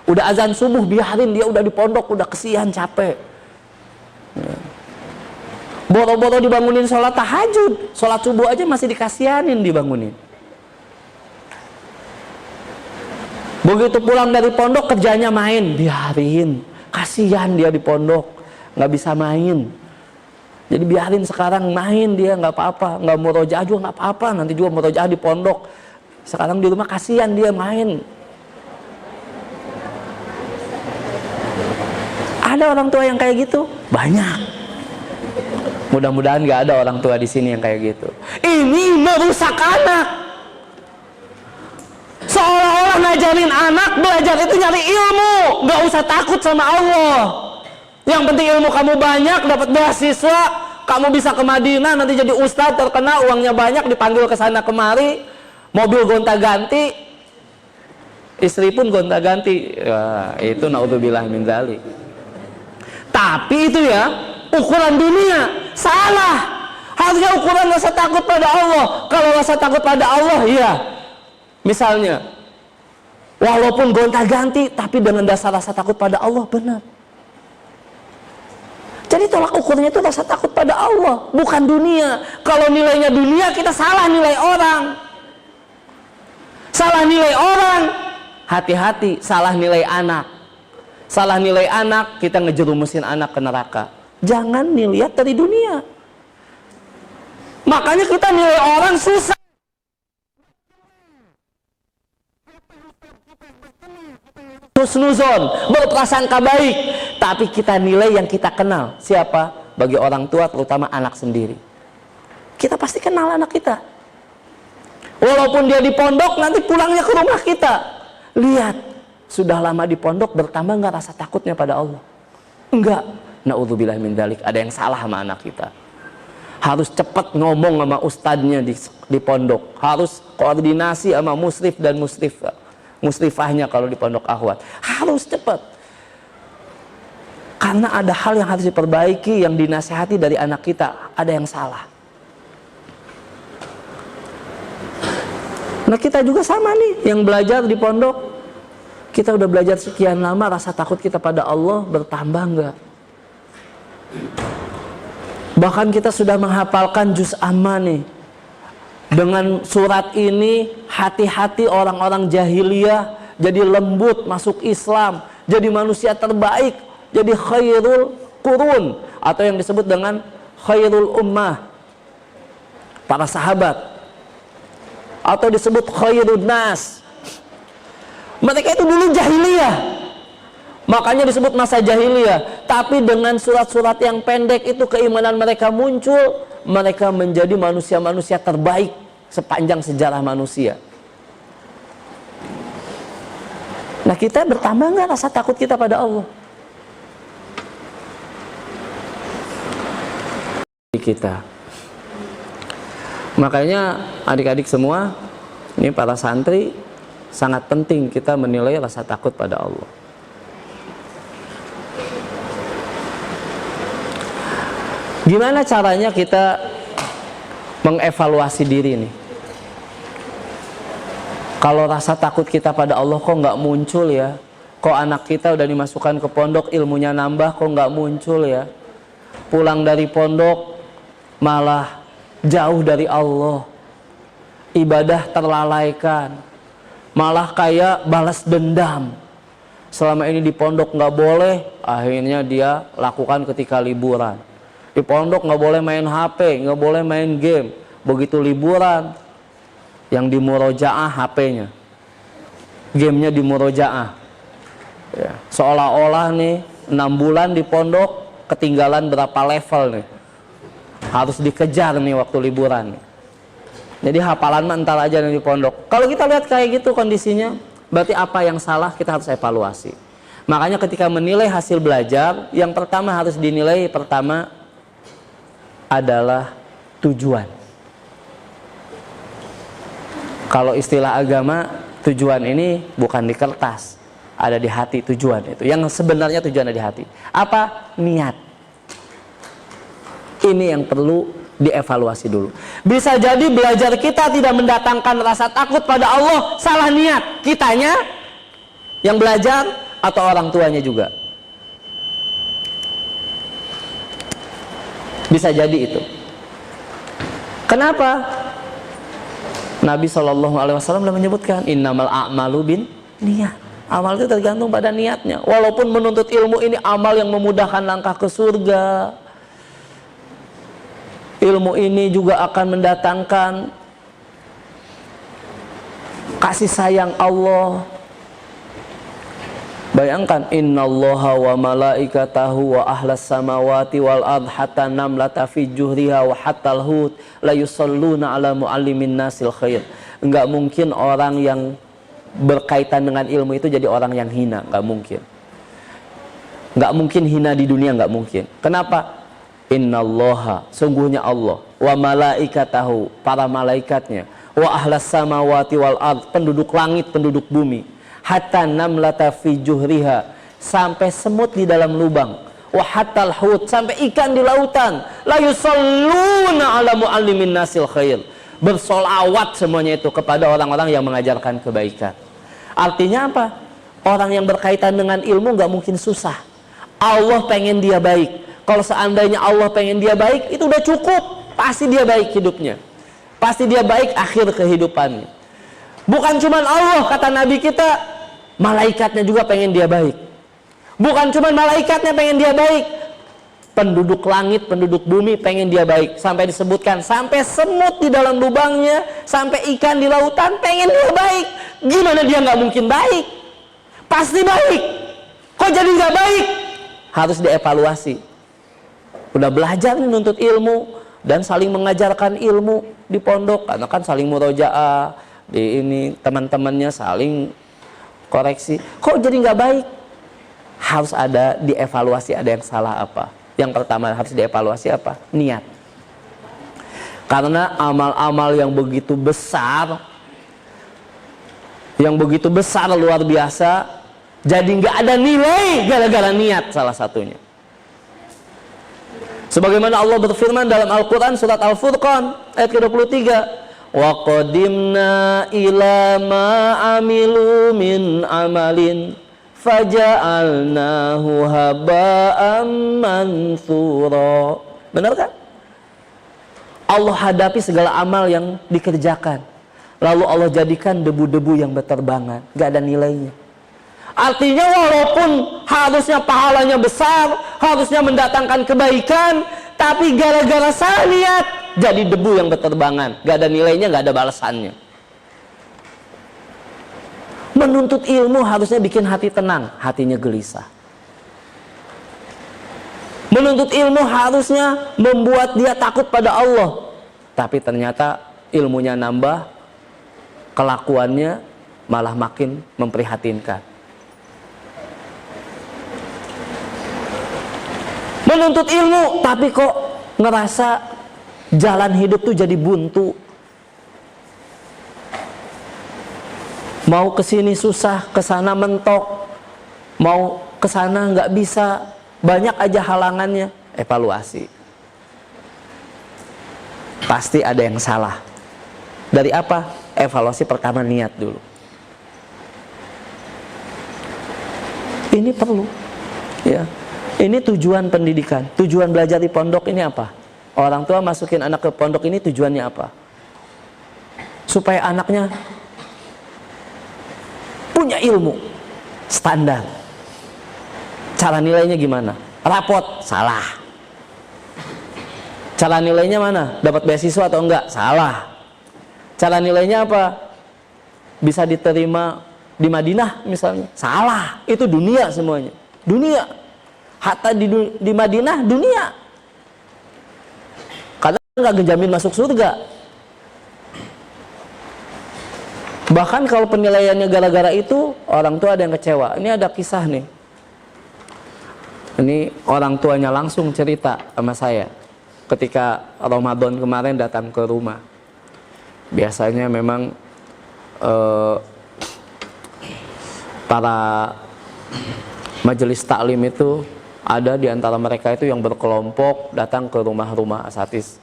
Udah azan subuh biarin dia udah di pondok, udah kesian capek. Boro-boro dibangunin sholat tahajud, sholat subuh aja masih dikasihanin dibangunin. Begitu pulang dari pondok kerjanya main, biarin, kasihan dia di pondok, nggak bisa main. Jadi biarin sekarang main dia, nggak apa-apa, nggak murojaah juga nggak apa-apa, nanti juga murojaah di pondok. Sekarang di rumah kasihan dia main. Ada orang tua yang kayak gitu? Banyak. Mudah-mudahan nggak ada orang tua di sini yang kayak gitu. Ini merusak anak. Seolah-olah ngajarin anak belajar itu nyari ilmu, nggak usah takut sama Allah. Yang penting ilmu kamu banyak, dapat beasiswa, kamu bisa ke Madinah, nanti jadi ustadz terkenal, uangnya banyak, dipanggil ke sana kemari, mobil gonta-ganti, istri pun gonta-ganti. Ya, itu naudzubillah min dzalik. Tapi itu ya ukuran dunia salah. Harusnya ukuran rasa takut pada Allah. Kalau rasa takut pada Allah, iya. Misalnya, walaupun gonta-ganti, tapi dengan dasar rasa takut pada Allah, benar. Jadi tolak ukurnya itu rasa takut pada Allah, bukan dunia. Kalau nilainya dunia, kita salah nilai orang. Salah nilai orang, hati-hati, salah nilai anak. Salah nilai anak, kita ngejerumusin anak ke neraka. Jangan dilihat dari dunia. Makanya kita nilai orang susah. Husnuzon, berprasangka baik, tapi kita nilai yang kita kenal. Siapa? Bagi orang tua, terutama anak sendiri. Kita pasti kenal anak kita. Walaupun dia di pondok, nanti pulangnya ke rumah kita. Lihat, sudah lama di pondok, bertambah nggak rasa takutnya pada Allah? Enggak. Na'udzubillah min dzalik, ada yang salah sama anak kita. Harus cepat ngomong sama ustadznya di pondok. Harus koordinasi sama musrif dan musrifahnya kalau di pondok akhwat. Harus cepat. Karena ada hal yang harus diperbaiki, yang dinasehati dari anak kita. Ada yang salah. Nah kita juga sama nih, yang belajar di pondok, kita udah belajar sekian lama, rasa takut kita pada Allah bertambah enggak? Bahkan kita sudah menghafalkan juz amma nih. Dengan surat ini, hati-hati orang-orang jahiliyah jadi lembut masuk Islam, jadi manusia terbaik, jadi khairul qurun, atau yang disebut dengan khairul ummah, para sahabat, atau disebut khairun nas. Mereka itu dulu jahiliyah, makanya disebut masa jahiliyah. Tapi dengan surat-surat yang pendek itu keimanan mereka muncul, mereka menjadi manusia-manusia terbaik sepanjang sejarah manusia. Nah kita bertambah nggak rasa takut kita pada Allah? Kita. Makanya adik-adik semua, ini para santri, sangat penting kita menilai rasa takut pada Allah. Gimana caranya kita mengevaluasi diri nih? Kalau rasa takut kita pada Allah kok nggak muncul ya? Kok anak kita udah dimasukkan ke pondok, ilmunya nambah, kok nggak muncul ya? Pulang dari pondok malah jauh dari Allah, ibadah terlalaikan, malah kayak balas dendam. Selama ini di pondok nggak boleh, akhirnya dia lakukan ketika liburan. Di pondok nggak boleh main HP, nggak boleh main game. Begitu liburan, yang di murojaah HP-nya, gamenya di murojaah. Ya, seolah-olah nih 6 bulan di pondok ketinggalan berapa level nih, harus dikejar nih waktu liburan. Jadi hafalan mah entar aja nih di pondok. Kalau kita lihat kayak gitu kondisinya, berarti apa yang salah kita harus evaluasi. Makanya ketika menilai hasil belajar, yang pertama harus dinilai pertama adalah tujuan. Kalau istilah agama, tujuan ini bukan di kertas, ada di hati tujuan itu. Yang sebenarnya tujuan ada di hati. Apa? Niat. Ini yang perlu dievaluasi dulu. Bisa jadi belajar kita tidak mendatangkan rasa takut pada Allah, salah niat. Kitanya yang belajar atau orang tuanya juga. Bisa jadi itu. Kenapa? Nabi SAW sudah menyebutkan innamal a'malu bin niat. Amal itu tergantung pada niatnya. Walaupun menuntut ilmu ini amal yang memudahkan langkah ke surga, ilmu ini juga akan mendatangkan kasih sayang Allah. Bayangkan innallaha wa malaikatahu wa ahlas samawati wal ard hatta namlata fi juhriha wa hatal hut la yusalluna ala muallimin nasil khair. Enggak mungkin orang yang berkaitan dengan ilmu itu jadi orang yang hina, enggak mungkin. Enggak mungkin hina di dunia, enggak mungkin. Kenapa? Innallaha, sungguhnya Allah, wa malaikatahu, para malaikatnya, wa ahlas samawati wal ard, penduduk langit, penduduk bumi, hatta namlata fi juhriha, sampai semut di dalam lubang, wa hatal hut, sampai ikan di lautan, la yusalluna ala muallimin nasil khair, bersolawat semuanya itu kepada orang-orang yang mengajarkan kebaikan. Artinya apa? Orang yang berkaitan dengan ilmu nggak mungkin susah. Allah pengen dia baik. Kalau seandainya Allah pengen dia baik, itu udah cukup. Pasti dia baik hidupnya, pasti dia baik akhir kehidupannya. Bukan cuma Allah, kata Nabi kita, malaikatnya juga pengen dia baik. Bukan cuma malaikatnya pengen dia baik, penduduk langit, penduduk bumi pengen dia baik. Sampai disebutkan, sampai semut di dalam lubangnya, sampai ikan di lautan pengen dia baik. Gimana dia nggak mungkin baik? Pasti baik. Kok jadi nggak baik? Harus dievaluasi. Udah belajar nih nuntut ilmu dan saling mengajarkan ilmu di pondok, karena kan saling murojaah, di ini teman-temannya saling koreksi. Kok jadi nggak baik? Harus ada dievaluasi, ada yang salah apa. Yang pertama harus dievaluasi apa? Niat. Karena amal-amal yang begitu besar, luar biasa, jadi nggak ada nilai gara-gara niat salah satunya. Sebagaimana Allah berfirman dalam Al-Quran surat Al-Furqan ayat ke-23, wa qadimna ila ma amilu min amalin faja'alnahu haba'an mansura. Benar kan? Allah hadapi segala amal yang dikerjakan, lalu Allah jadikan debu-debu yang berterbangan, gak ada nilainya. Artinya walaupun harusnya pahalanya besar, harusnya mendatangkan kebaikan, tapi gara-gara salah niat jadi debu yang berterbangan, gak ada nilainya, gak ada balasannya. Menuntut ilmu harusnya bikin hati tenang, hatinya gelisah. Menuntut ilmu harusnya membuat dia takut pada Allah, tapi ternyata ilmunya nambah, kelakuannya malah makin memprihatinkan. Menuntut ilmu tapi kok ngerasa jalan hidup tuh jadi buntu. Mau kesini susah, kesana mentok, mau kesana nggak bisa, banyak aja halangannya. Evaluasi, pasti ada yang salah. Dari apa? Evaluasi pertama niat dulu. Ini perlu, ya. Ini tujuan pendidikan, tujuan belajar di pondok ini apa? Orang tua masukin anak ke pondok ini tujuannya apa? Supaya anaknya punya ilmu standar. Cara nilainya gimana? Rapot, salah. Cara nilainya mana? Dapat beasiswa atau enggak? Salah. Cara nilainya apa? Bisa diterima di Madinah misalnya? Salah. Itu dunia semuanya. Dunia. Hatta di Madinah dunia. Karena enggak menjamin masuk surga. Bahkan kalau penilaiannya gara-gara itu, orang tua ada yang kecewa. Ini ada kisah nih. Ini orang tuanya langsung cerita sama saya ketika Ramadan kemarin datang ke rumah. Biasanya memang para majelis taklim itu ada di antara mereka itu yang berkelompok datang ke rumah-rumah asatidz.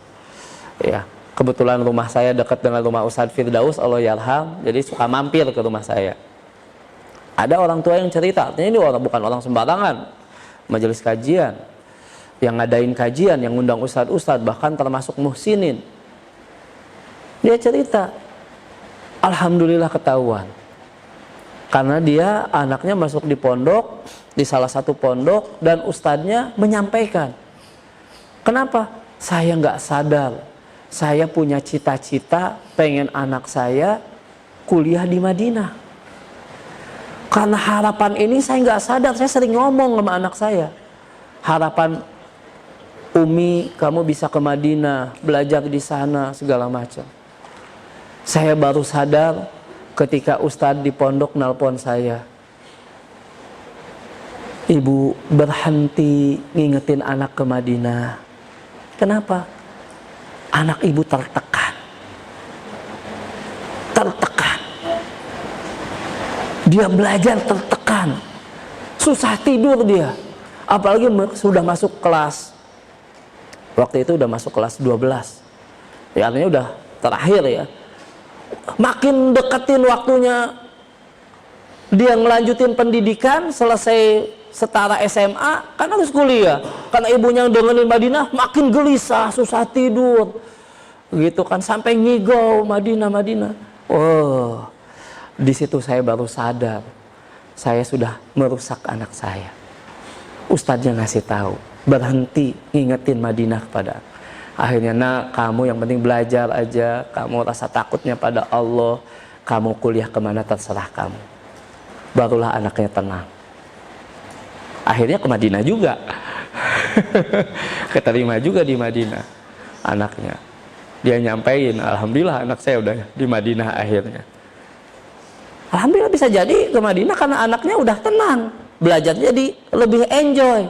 Ya, kebetulan rumah saya dekat dengan rumah Ustadz Firdaus, Allah yarham, jadi suka mampir ke rumah saya. Ada orang tua yang cerita, artinya ini bukan orang sembarangan, majelis kajian, yang ngadain kajian, yang ngundang ustadz-ustadz, bahkan termasuk muhsinin. Dia cerita, alhamdulillah ketahuan, karena dia anaknya masuk di pondok, di salah satu pondok, dan ustadznya menyampaikan, kenapa? Saya nggak sadar, saya punya cita-cita pengen anak saya kuliah di Madinah. Karena harapan ini saya nggak sadar, saya sering ngomong sama anak saya, harapan Umi kamu bisa ke Madinah, belajar di sana segala macam. Saya baru sadar ketika ustadz di pondok nelpon saya, ibu berhenti ngingetin anak ke Madinah. Kenapa? Anak ibu tertekan. Tertekan. Dia belajar tertekan. Susah tidur dia. Apalagi sudah masuk kelas. Waktu itu udah masuk kelas 12. Ya, artinya udah terakhir ya. Makin deketin waktunya dia ngelanjutin pendidikan, selesai setara SMA, kan harus kuliah. Karena ibunya dengerin Madinah, makin gelisah, susah tidur. Gitu kan, sampai ngigau Madinah. Oh, di situ saya baru sadar, saya sudah merusak anak saya. Ustadznya ngasih tahu, berhenti ngingetin Madinah kepada. Akhirnya, nak, kamu yang penting belajar aja, kamu rasa takutnya pada Allah, kamu kuliah kemana terserah kamu. Barulah anaknya tenang. Akhirnya ke Madinah juga. Keterima juga di Madinah anaknya. Dia nyampein, alhamdulillah anak saya udah di Madinah akhirnya. Alhamdulillah bisa jadi ke Madinah karena anaknya udah tenang. Belajar jadi lebih enjoy,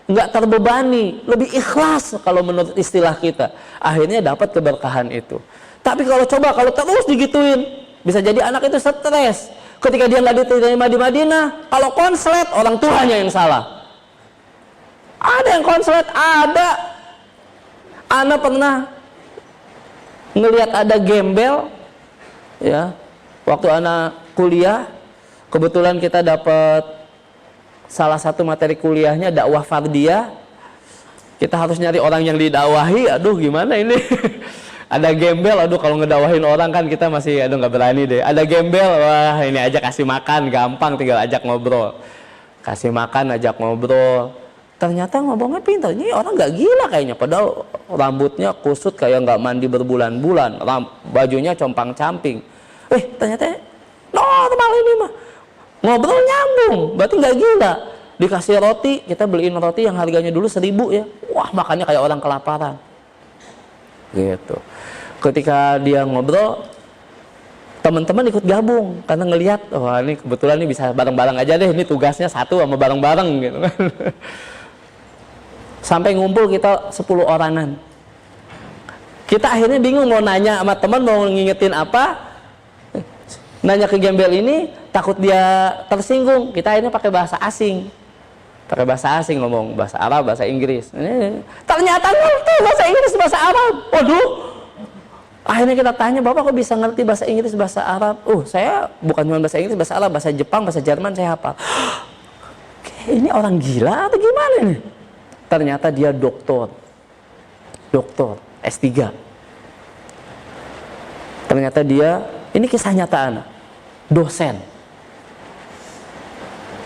nggak terbebani, lebih ikhlas kalau menurut istilah kita. Akhirnya dapat keberkahan itu. Tapi kalau terus digituin, bisa jadi anak itu stres. Ketika dia nggak diterima di Madinah, kalau konslet, orang tuanya yang salah. Ada yang konslet, ada. Anak pernah ngelihat ada gembel, ya, waktu anak kuliah, kebetulan kita dapat salah satu materi kuliahnya dakwah fardiyah. Kita harus nyari orang yang didakwahi. Aduh, gimana ini? Ada gembel, aduh kalau ngedakwahin orang kan kita masih aduh nggak berani deh. Ada gembel, wah ini aja kasih makan, gampang, tinggal ajak ngobrol. Kasih makan, ajak ngobrol. Ternyata ngomongnya pintar. Ini orang nggak gila kayaknya, padahal rambutnya kusut kayak nggak mandi berbulan-bulan, bajunya compang-camping. Ternyata normal ini mah. Ngobrol nyambung, berarti nggak gila. Dikasih roti, kita beliin roti yang harganya dulu 1.000 ya. Wah, makannya kayak orang kelaparan. Gitu. Ketika dia ngobrol, teman-teman ikut gabung karena ngelihat, wah ini kebetulan nih bisa bareng-bareng aja deh, ini tugasnya satu sama bareng-bareng gitu kan. Sampai ngumpul kita 10 orangan. Kita akhirnya bingung mau nanya sama teman, mau ngingetin apa. Nanya ke gembel ini takut dia tersinggung. Kita akhirnya pakai bahasa asing. Pakai bahasa asing, ngomong bahasa Arab, bahasa Inggris. Ternyata ngerti bahasa Inggris, bahasa Arab. Waduh. Akhirnya kita tanya, Bapak kok bisa ngerti bahasa Inggris, bahasa Arab? Saya bukan cuma bahasa Inggris, bahasa Arab, bahasa Jepang, bahasa Jerman saya hafal. Ini orang gila atau gimana nih? Ternyata dia doktor S3. Ternyata dia, ini kisah nyata anak, dosen,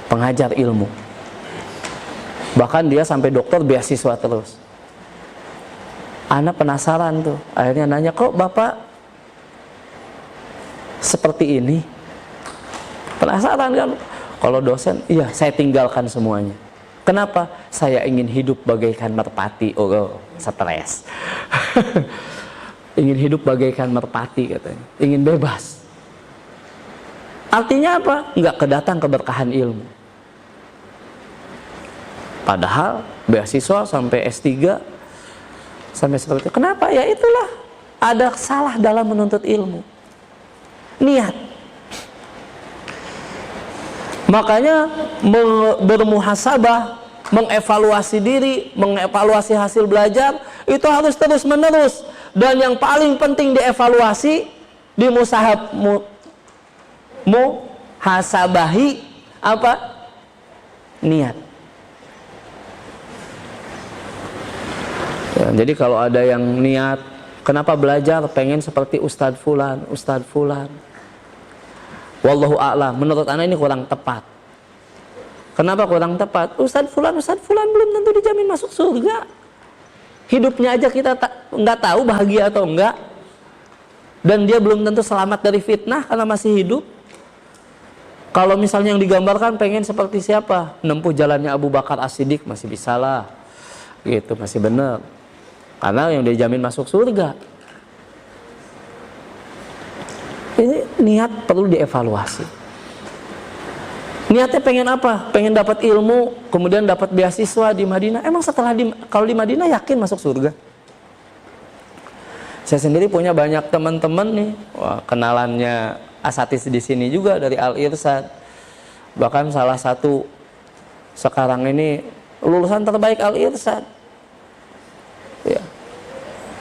pengajar ilmu. Bahkan dia sampai doktor beasiswa terus. Anak penasaran tuh, akhirnya nanya, kok Bapak seperti ini? Penasaran kan? Kalau dosen, iya saya tinggalkan semuanya. Kenapa? Saya ingin hidup bagaikan merpati. Stres. Ingin hidup bagaikan merpati katanya. Ingin bebas. Artinya apa? Nggak kedatang keberkahan ilmu. Padahal beasiswa sampai S3, sampai seperti itu. Kenapa? Ya itulah, ada salah dalam menuntut ilmu. Niat. Makanya bermuhasabah, mengevaluasi diri, mengevaluasi hasil belajar, itu harus terus menerus. Dan yang paling penting dievaluasi, muhasabahi apa? Niat. Ya, jadi kalau ada yang niat, kenapa belajar pengen seperti Ustadz Fulan, Ustadz Fulan. Wallahu a'lam, menurut anak ini kurang tepat. Kenapa kurang tepat? Ustadz Fulan belum tentu dijamin masuk surga. Hidupnya aja kita nggak tahu bahagia atau enggak. Dan dia belum tentu selamat dari fitnah karena masih hidup. Kalau misalnya yang digambarkan pengen seperti siapa? Nempuh jalannya Abu Bakar As-Siddiq, masih bisa lah. Gitu, masih benar. Karena yang dijamin masuk surga. Ini niat perlu dievaluasi. Niatnya pengen apa? Pengen dapat ilmu, kemudian dapat beasiswa di Madinah. Emang kalau di Madinah yakin masuk surga? Saya sendiri punya banyak teman-teman nih, kenalannya asatis di sini juga dari Al-Irsyad. Bahkan salah satu sekarang ini lulusan terbaik Al-Irsyad. Ya.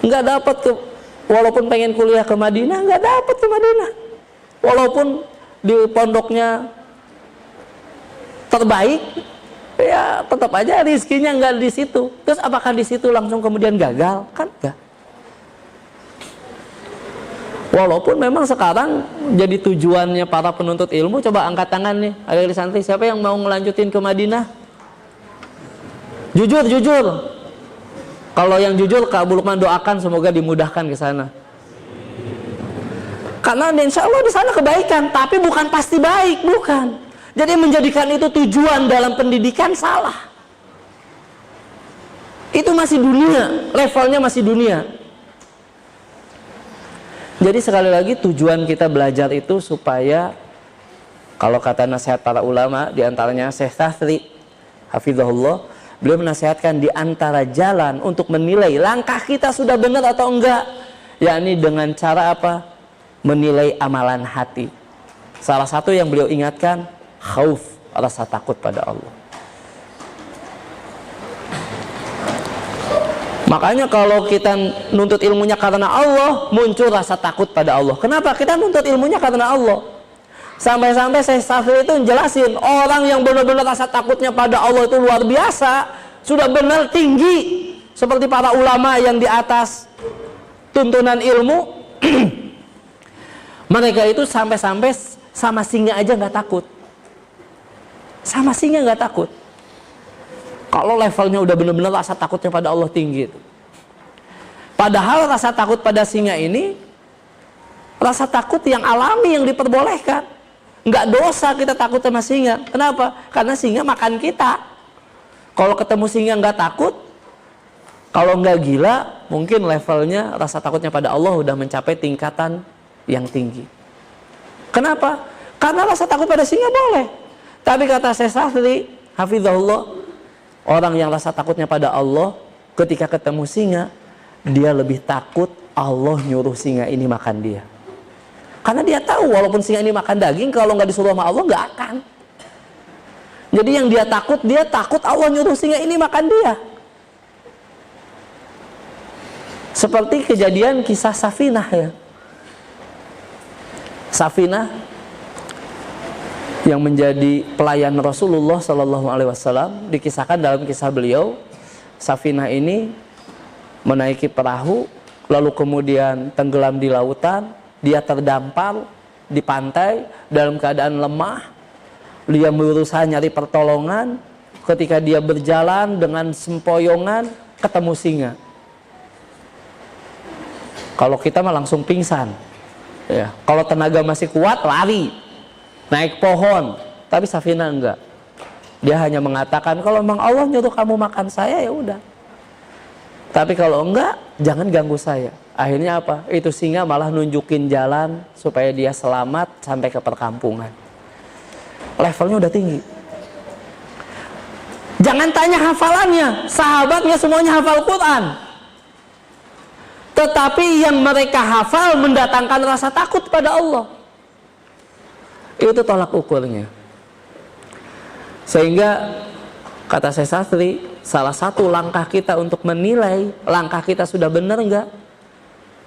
Nggak dapat walaupun pengen kuliah ke Madinah, nggak dapat ke Madinah. Walaupun di pondoknya terbaik, ya tetap aja rizkinya nggak di situ. Terus apakah di situ langsung kemudian gagal? Kan enggak. Walaupun memang sekarang jadi tujuannya para penuntut ilmu, coba angkat tangan nih, ada di santri, siapa yang mau ngelanjutin ke Madinah? Jujur. Kalau yang jujur, Kak Abu Lukman doakan semoga dimudahkan ke sana. Karena insya Allah di sana kebaikan, tapi bukan pasti baik, bukan. Jadi menjadikan itu tujuan dalam pendidikan salah. Itu masih dunia, levelnya masih dunia. Jadi sekali lagi tujuan kita belajar itu supaya, kalau kata nasihat para ulama, diantaranya Syekh Sastri hafizahullah, beliau menasihatkan di antara jalan untuk menilai langkah kita sudah benar atau enggak, yakni dengan cara apa? Menilai amalan hati. Salah satu yang beliau ingatkan, khauf, rasa takut pada Allah. Makanya kalau kita nuntut ilmunya karena Allah, muncul rasa takut pada Allah. Kenapa? Kita nuntut ilmunya karena Allah. Sampai-sampai Syekh Safri itu jelasin, orang yang benar-benar rasa takutnya pada Allah itu luar biasa, sudah benar tinggi, seperti para ulama yang di atas tuntunan ilmu. Mereka itu sampai-sampai sama singa aja nggak takut. Sama singa nggak takut. Kalau levelnya udah benar-benar rasa takutnya pada Allah tinggi itu. Padahal rasa takut pada singa ini rasa takut yang alami, yang diperbolehkan. Nggak dosa kita takut sama singa. Kenapa? Karena singa makan kita. Kalau ketemu singa nggak takut, kalau nggak gila, mungkin levelnya rasa takutnya pada Allah udah mencapai tingkatan yang tinggi. Kenapa? Karena rasa takut pada singa boleh. Tapi kata Syekh Safri, hafizahullah, orang yang rasa takutnya pada Allah, ketika ketemu singa, dia lebih takut Allah nyuruh singa ini makan dia. Karena dia tahu walaupun singa ini makan daging, kalau nggak disuruh sama Allah nggak akan. Jadi yang dia takut Allah nyuruh singa ini makan dia. Seperti kejadian kisah Safinah ya. Safinah yang menjadi pelayan Rasulullah Shallallahu Alaihi Wasallam, dikisahkan dalam kisah beliau, Safinah ini menaiki perahu, lalu kemudian tenggelam di lautan, dia terdampar di pantai dalam keadaan lemah, dia berusaha nyari pertolongan, ketika dia berjalan dengan sempoyongan ketemu singa. Kalau kita mah langsung pingsan, ya. Kalau tenaga masih kuat lari, naik pohon. Tapi Safinah enggak. Dia hanya mengatakan, kalau memang Allah nyuruh kamu makan saya ya udah. Tapi kalau enggak, jangan ganggu saya. Akhirnya apa? Itu singa malah nunjukin jalan supaya dia selamat sampai ke perkampungan. Levelnya udah tinggi. Jangan tanya hafalannya, sahabatnya semuanya hafal Quran. Tetapi yang mereka hafal mendatangkan rasa takut pada Allah. Itu tolak ukurnya. Sehingga kata Syekh Safri, salah satu langkah kita untuk menilai langkah kita sudah benar enggak,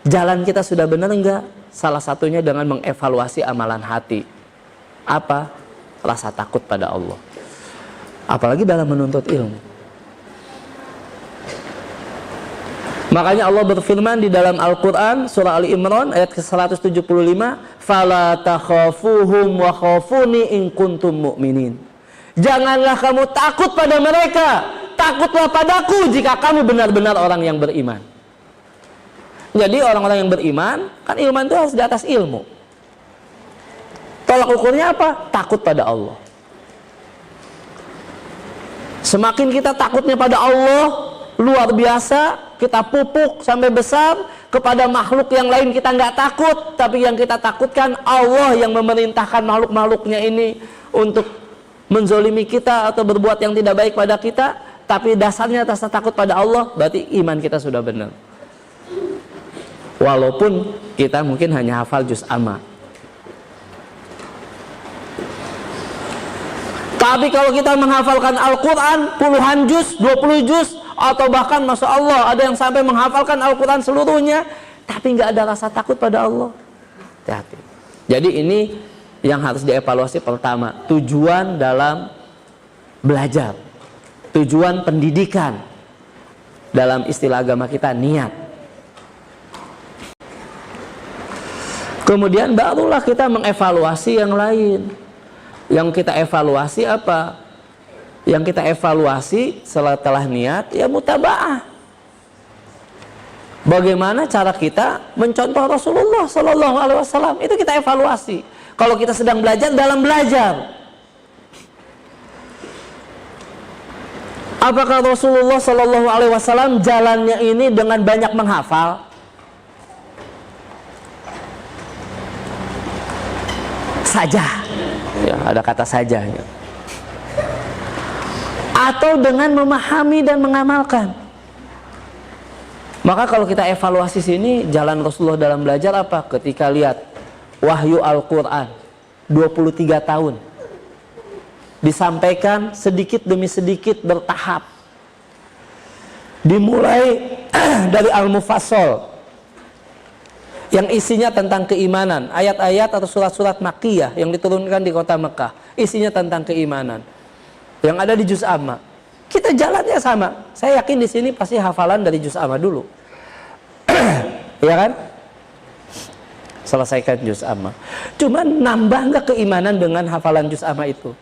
jalan kita sudah benar enggak, salah satunya dengan mengevaluasi amalan hati. Apa? Rasa takut pada Allah. Apalagi dalam menuntut ilmu. Makanya Allah berfirman di dalam Al-Quran surah Ali Imran ayat ke-175, "Fala takhafuhum wa khafuni in kuntum mu'minin." Janganlah kamu takut pada mereka, takutlah padaku jika kamu benar-benar orang yang beriman. Jadi orang-orang yang beriman, kan iman itu harus di atas ilmu. Tolak ukurnya apa? Takut pada Allah. Semakin kita takutnya pada Allah luar biasa, kita pupuk sampai besar, kepada makhluk yang lain kita nggak takut, tapi yang kita takutkan Allah yang memerintahkan makhluk-makhluknya ini untuk menzolimi kita atau berbuat yang tidak baik pada kita, tapi dasarnya rasa takut pada Allah, berarti iman kita sudah benar. Walaupun kita mungkin hanya hafal juz amma. Tapi kalau kita menghafalkan Al-Quran puluhan juz, 20 juz, atau bahkan Masya Allah ada yang sampai menghafalkan Al-Quran seluruhnya, tapi nggak ada rasa takut pada Allah. Hati-hati. Jadi ini yang harus dievaluasi pertama, tujuan dalam belajar, tujuan pendidikan. Dalam istilah agama kita, niat. Kemudian barulah kita mengevaluasi yang lain. Yang kita evaluasi apa? Yang kita evaluasi setelah niat, ya mutaba'ah. Bagaimana cara kita mencontoh Rasulullah Sallallahu Alaihi Wasallam, itu kita evaluasi. Kalau kita sedang belajar, dalam belajar, apakah Rasulullah Sallallahu Alaihi Wasallam jalannya ini dengan banyak menghafal? Saja. Ya, ada kata saja ya. Atau dengan memahami dan mengamalkan. Maka kalau kita evaluasi sini, jalan Rasulullah dalam belajar apa? Ketika lihat wahyu Al-Quran 23 tahun disampaikan sedikit demi sedikit bertahap, dimulai dari Al-Mufassal yang isinya tentang keimanan, ayat-ayat atau surat-surat Makkiyah yang diturunkan di kota Mekah, isinya tentang keimanan yang ada di juz amma. Kita jalannya sama. Saya yakin di sini pasti hafalan dari juz amma dulu. Ya kan? Selesaikan juz amma. Cuma nambah nggak keimanan dengan hafalan juz amma itu?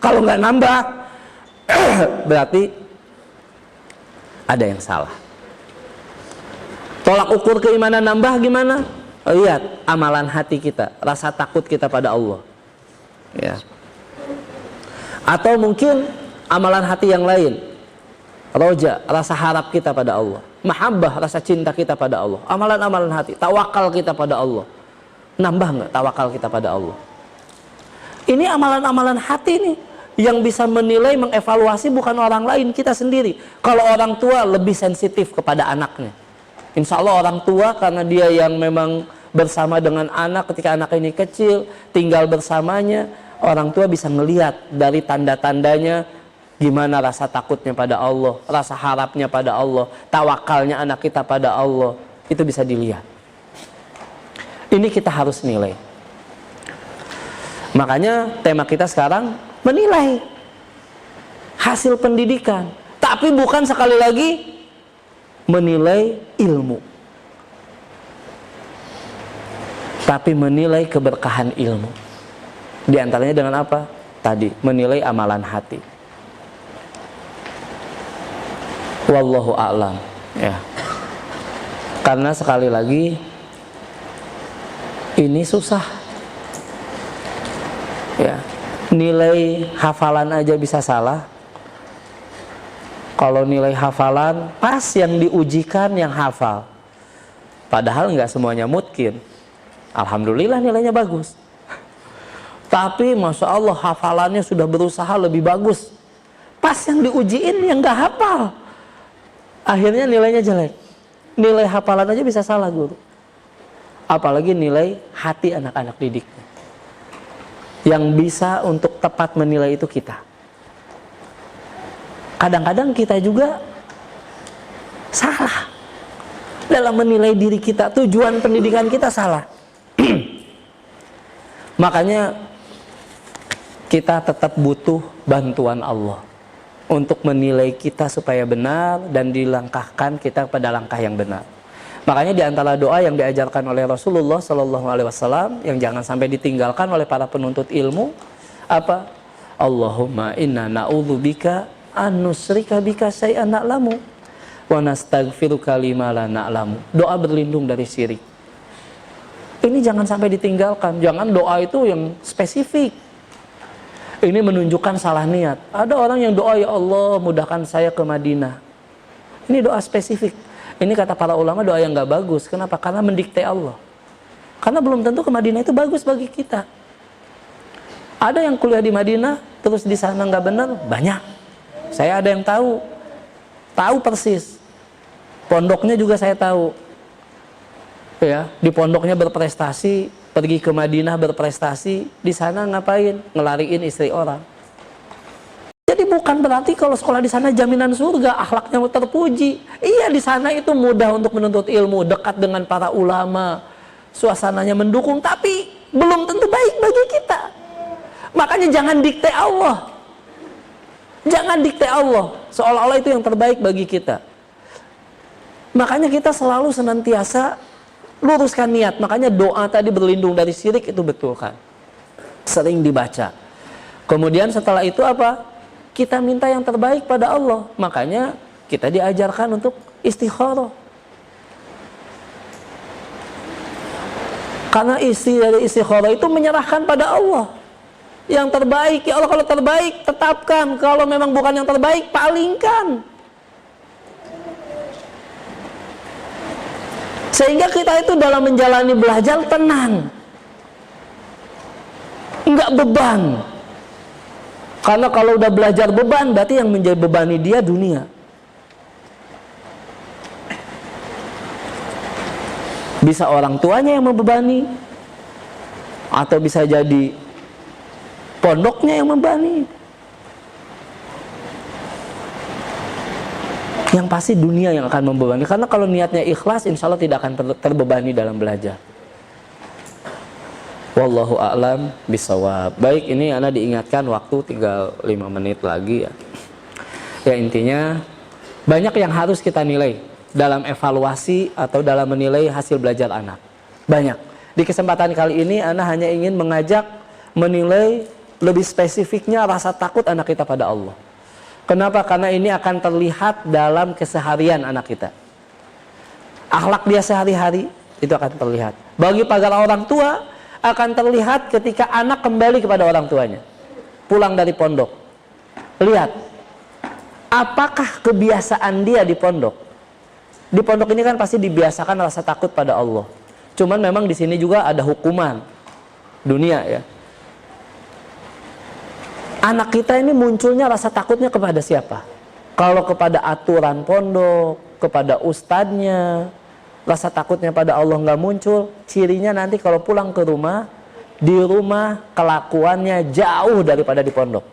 Kalau nggak nambah, berarti ada yang salah. Tolak ukur keimanan nambah gimana? Lihat amalan hati kita, rasa takut kita pada Allah. Ya. Atau mungkin amalan hati yang lain, roja, rasa harap kita pada Allah, mahabbah, rasa cinta kita pada Allah, amalan-amalan hati, tawakal kita pada Allah. Nambah nggak tawakal kita pada Allah? Ini amalan-amalan hati nih yang bisa menilai, mengevaluasi bukan orang lain, kita sendiri. Kalau orang tua lebih sensitif kepada anaknya, insya Allah orang tua karena dia yang memang bersama dengan anak ketika anak ini kecil, tinggal bersamanya, orang tua bisa melihat dari tanda-tandanya gimana rasa takutnya pada Allah, rasa harapnya pada Allah, tawakalnya anak kita pada Allah, itu bisa dilihat. Ini kita harus nilai. Makanya tema kita sekarang menilai hasil pendidikan, tapi bukan sekali lagi menilai ilmu, tapi menilai keberkahan ilmu. Di antaranya dengan apa? Tadi, menilai amalan hati. Wallahu a'lam. Ya. Karena sekali lagi ini susah. Ya. Nilai hafalan aja bisa salah. Kalau nilai hafalan pas yang diujikan yang hafal. Padahal nggak semuanya mungkin. Alhamdulillah nilainya bagus. Tapi Masya Allah hafalannya sudah berusaha lebih bagus. Pas yang diujiin yang nggak hafal, akhirnya nilainya jelek. Nilai hafalan aja bisa salah guru. Apalagi nilai hati anak-anak didiknya. Yang bisa untuk tepat menilai itu kita. Kadang-kadang kita juga salah dalam menilai diri kita. Tujuan pendidikan kita salah. Makanya kita tetap butuh bantuan Allah untuk menilai kita supaya benar dan dilangkahkan kita pada langkah yang benar. Makanya di antara doa yang diajarkan oleh Rasulullah SAW yang jangan sampai ditinggalkan oleh para penuntut ilmu apa? Allahumma inna na'udzubika an nusyrika bika syai'an na'lamu wa nastaghfiruka lima la na'lamu. Doa berlindung dari syirik. Ini jangan sampai ditinggalkan. Jangan doa itu yang spesifik. Ini menunjukkan salah niat. Ada orang yang doa, ya Allah mudahkan saya ke Madinah. Ini doa spesifik. Ini kata para ulama doa yang gak bagus. Kenapa? Karena mendikte Allah. Karena belum tentu ke Madinah itu bagus bagi kita. Ada yang kuliah di Madinah terus di sana gak benar, banyak. Saya ada yang tahu persis. Pondoknya juga saya tahu. Ya, di pondoknya berprestasi, pergi ke Madinah berprestasi, di sana ngapain? Ngelariin istri orang. Jadi bukan berarti kalau sekolah di sana jaminan surga, akhlaknya terpuji. Iya, di sana itu mudah untuk menuntut ilmu, dekat dengan para ulama, suasananya mendukung, tapi belum tentu baik bagi kita. Makanya jangan dikte Allah. Jangan dikte Allah, seolah-olah itu yang terbaik bagi kita. Makanya kita selalu senantiasa luruskan niat. Makanya doa tadi berlindung dari syirik itu betul kan, sering dibaca. Kemudian setelah itu apa? Kita minta yang terbaik pada Allah. Makanya kita diajarkan untuk istikharah. Karena isi dari istikharah itu menyerahkan pada Allah. Yang terbaik, ya Allah kalau terbaik tetapkan, kalau memang bukan yang terbaik palingkan. Sehingga kita itu dalam menjalani belajar tenang, enggak beban. Karena kalau udah belajar beban, berarti yang menjadi bebani dia dunia. Bisa orang tuanya yang membebani, atau bisa jadi pondoknya yang membebani. Yang pasti dunia yang akan membebani. Karena kalau niatnya ikhlas, insya Allah tidak akan terbebani dalam belajar. Wallahu a'lam bisawab. Baik, ini Ana diingatkan waktu tinggal 5 menit lagi ya. Ya intinya banyak yang harus kita nilai dalam evaluasi atau dalam menilai hasil belajar anak. Banyak. Di kesempatan kali ini Ana hanya ingin mengajak menilai lebih spesifiknya rasa takut anak kita pada Allah. Kenapa? Karena ini akan terlihat dalam keseharian anak kita. Akhlak dia sehari-hari itu akan terlihat. Bagi para orang tua akan terlihat ketika anak kembali kepada orang tuanya. Pulang dari pondok. Lihat, apakah kebiasaan dia di pondok? Di pondok ini kan pasti dibiasakan rasa takut pada Allah. Cuman memang di sini juga ada hukuman dunia ya. Anak kita ini munculnya rasa takutnya kepada siapa? Kalau kepada aturan pondok, kepada ustadznya, rasa takutnya pada Allah nggak muncul. Cirinya nanti kalau pulang ke rumah, di rumah kelakuannya jauh daripada di pondok.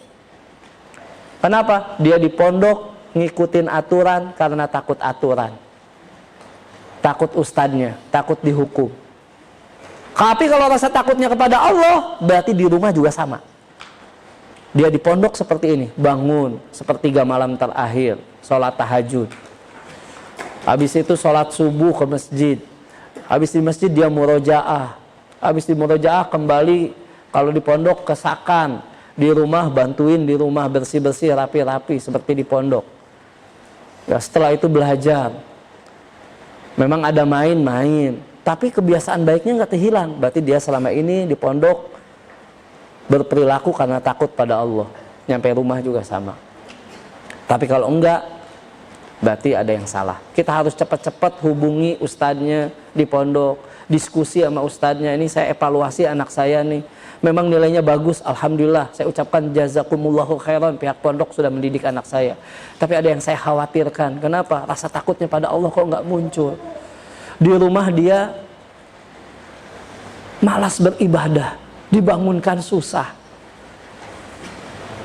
Kenapa? Dia di pondok ngikutin aturan karena takut aturan, takut ustadznya, takut dihukum. Tapi kalau rasa takutnya kepada Allah, berarti di rumah juga sama. Dia di pondok seperti ini, bangun sepertiga malam terakhir, sholat tahajud. Habis itu sholat subuh ke masjid. Habis di masjid dia murojaah. Habis di murojaah kembali, kalau di pondok kesakan. Di rumah bantuin, di rumah bersih-bersih, rapi-rapi seperti di pondok. Ya, setelah itu belajar. Memang ada main-main, tapi kebiasaan baiknya nggak terhilang. Berarti dia selama ini di pondok berperilaku karena takut pada Allah. Nyampe rumah juga sama. Tapi kalau enggak, berarti ada yang salah. Kita harus cepat-cepat hubungi ustadznya di pondok, diskusi sama ustadznya. Ini saya evaluasi anak saya nih, memang nilainya bagus, alhamdulillah. Saya ucapkan jazakumullahu khairan, pihak pondok sudah mendidik anak saya. Tapi ada yang saya khawatirkan. Kenapa? Rasa takutnya pada Allah kok nggak muncul. Di rumah dia malas beribadah, dibangunkan susah.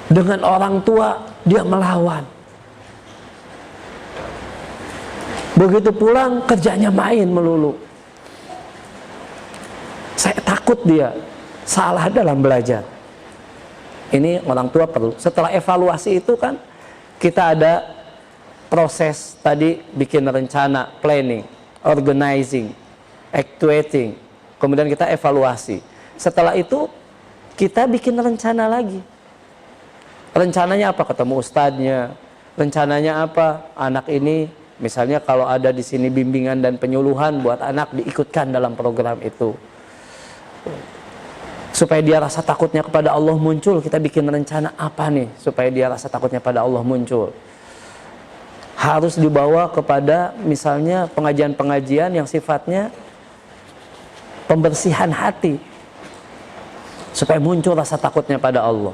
Dengan orang tua dia melawan. Begitu pulang kerjanya main melulu. Saya takut dia salah dalam belajar. Ini orang tua perlu. Setelah evaluasi itu kan kita ada proses tadi, bikin rencana, planning, organizing, actuating. Kemudian kita evaluasi. Setelah itu kita bikin rencana lagi. Rencananya apa? Ketemu ustadznya. Rencananya apa? Anak ini misalnya kalau ada di sini bimbingan dan penyuluhan buat anak diikutkan dalam program itu. Supaya dia rasa takutnya kepada Allah muncul, kita bikin rencana apa nih supaya dia rasa takutnya pada Allah muncul. Harus dibawa kepada misalnya pengajian-pengajian yang sifatnya pembersihan hati. Supaya muncul rasa takutnya pada Allah.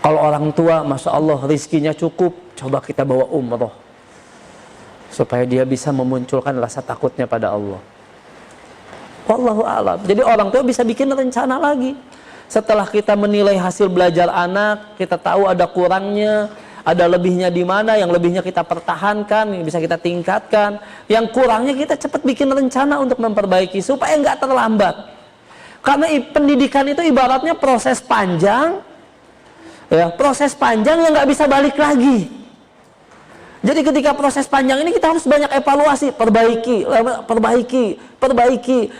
Kalau orang tua, Masya Allah, rizkinya cukup, coba kita bawa umroh. Supaya dia bisa memunculkan rasa takutnya pada Allah. Wallahu a'lam. Jadi orang tua bisa bikin rencana lagi. Setelah kita menilai hasil belajar anak, kita tahu ada kurangnya, ada lebihnya di mana, yang lebihnya kita pertahankan, yang bisa kita tingkatkan. Yang kurangnya kita cepat bikin rencana untuk memperbaiki, supaya nggak terlambat. Karena pendidikan itu ibaratnya proses panjang, ya, proses panjang yang nggak bisa balik lagi. Jadi ketika proses panjang ini kita harus banyak evaluasi, perbaiki.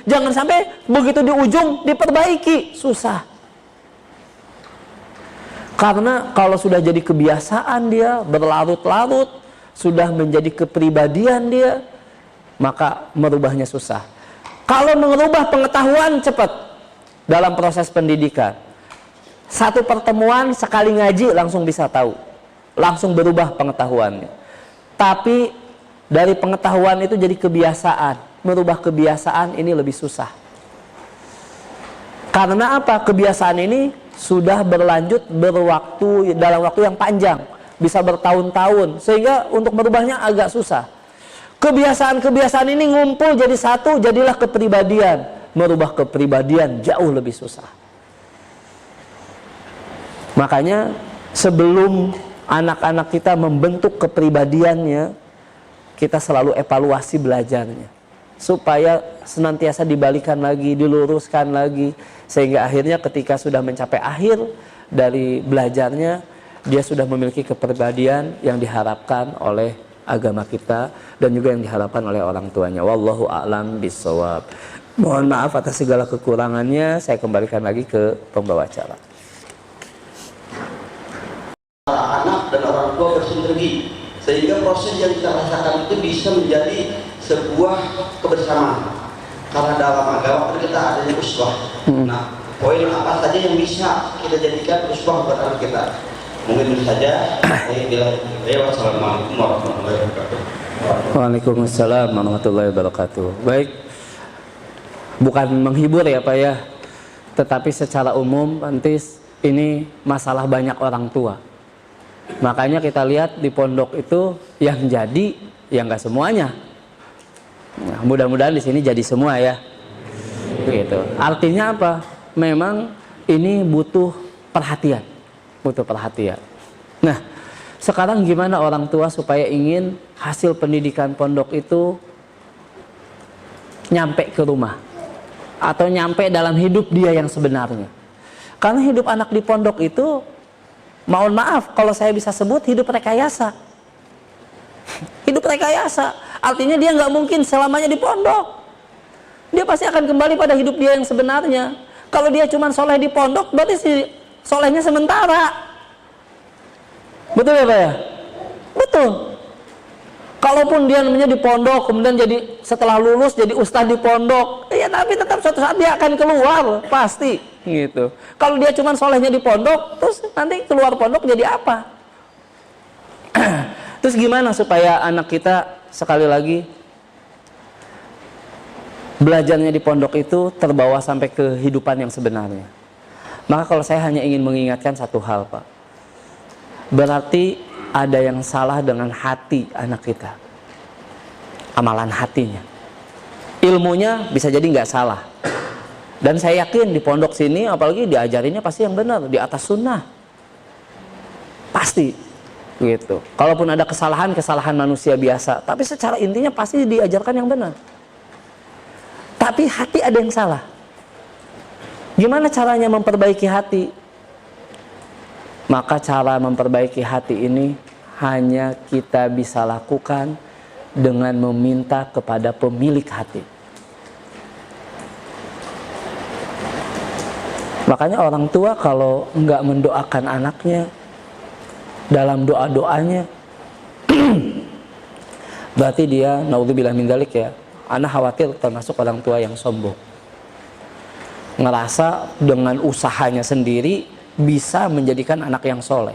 Jangan sampai begitu di ujung diperbaiki, susah. Karena kalau sudah jadi kebiasaan dia, berlarut-larut, sudah menjadi kepribadian dia, maka merubahnya susah. Kalau merubah pengetahuan cepat dalam proses pendidikan. Satu pertemuan sekali ngaji langsung bisa tahu, langsung berubah pengetahuannya. Tapi dari pengetahuan itu jadi kebiasaan, merubah kebiasaan ini lebih susah. Karena apa? Kebiasaan ini sudah berlanjut dalam waktu yang panjang, bisa bertahun-tahun, sehingga untuk merubahnya agak susah. Kebiasaan-kebiasaan ini ngumpul jadi satu, jadilah kepribadian. Merubah kepribadian jauh lebih susah. Makanya sebelum anak-anak kita membentuk kepribadiannya, kita selalu evaluasi belajarnya supaya senantiasa dibalikan lagi, diluruskan lagi, sehingga akhirnya ketika sudah mencapai akhir dari belajarnya, dia sudah memiliki kepribadian yang diharapkan oleh agama kita dan juga yang diharapkan oleh orang tuanya. Wallahu a'lam bishawab. Mohon maaf atas segala kekurangannya. Saya kembalikan lagi ke pembawa acara. Anak dan orang tua bersinergi sehingga proses yang kita rasakan itu bisa menjadi sebuah kebersamaan. Karena dalam agama kita adanya uswah. Nah, poin apa saja yang bisa kita jadikan uswah buat anak kita? Mungkin itu saja. Wassalamualaikum warahmatullahi wabarakatuh. Waalaikumsalam warahmatullahi wabarakatuh. Baik, bukan menghibur ya Pak ya, tetapi secara umum Antis, ini masalah banyak orang tua. Makanya kita lihat di pondok itu yang jadi, yang nggak semuanya. Nah, mudah-mudahan di sini jadi semua ya. Gitu. Artinya apa? Memang ini butuh perhatian, butuh perhatian. Nah, sekarang gimana orang tua supaya ingin hasil pendidikan pondok itu nyampe ke rumah atau nyampe dalam hidup dia yang sebenarnya? Karena hidup anak di pondok itu, mohon maaf kalau saya bisa sebut, hidup rekayasa. Hidup rekayasa, artinya dia nggak mungkin selamanya di pondok. Dia pasti akan kembali pada hidup dia yang sebenarnya. Kalau dia cuma soleh di pondok, berarti si solehnya sementara. Betul ya Pak ya? Betul. Kalaupun dia namanya di pondok, kemudian jadi setelah lulus jadi ustadz di pondok, ya tapi tetap suatu saat dia akan keluar, pasti gitu. Kalau dia cuma solehnya di pondok, terus nanti keluar pondok jadi apa? Terus gimana supaya anak kita sekali lagi belajarnya di pondok itu terbawa sampai ke kehidupan yang sebenarnya? Maka kalau saya hanya ingin mengingatkan satu hal Pak, berarti ada yang salah dengan hati anak kita, amalan hatinya. Ilmunya bisa jadi nggak salah, dan saya yakin di pondok sini apalagi diajarinnya pasti yang benar, di atas sunnah, pasti gitu. Kalaupun ada kesalahan manusia biasa, tapi secara intinya pasti diajarkan yang benar. Tapi hati ada yang salah. Gimana caranya memperbaiki hati? Maka cara memperbaiki hati ini hanya kita bisa lakukan dengan meminta kepada pemilik hati. Makanya orang tua kalau nggak mendoakan anaknya dalam doa-doanya, berarti dia naudzubillah min dzalik ya. Anak khawatir termasuk orang tua yang sombong. Ngerasa dengan usahanya sendiri bisa menjadikan anak yang soleh.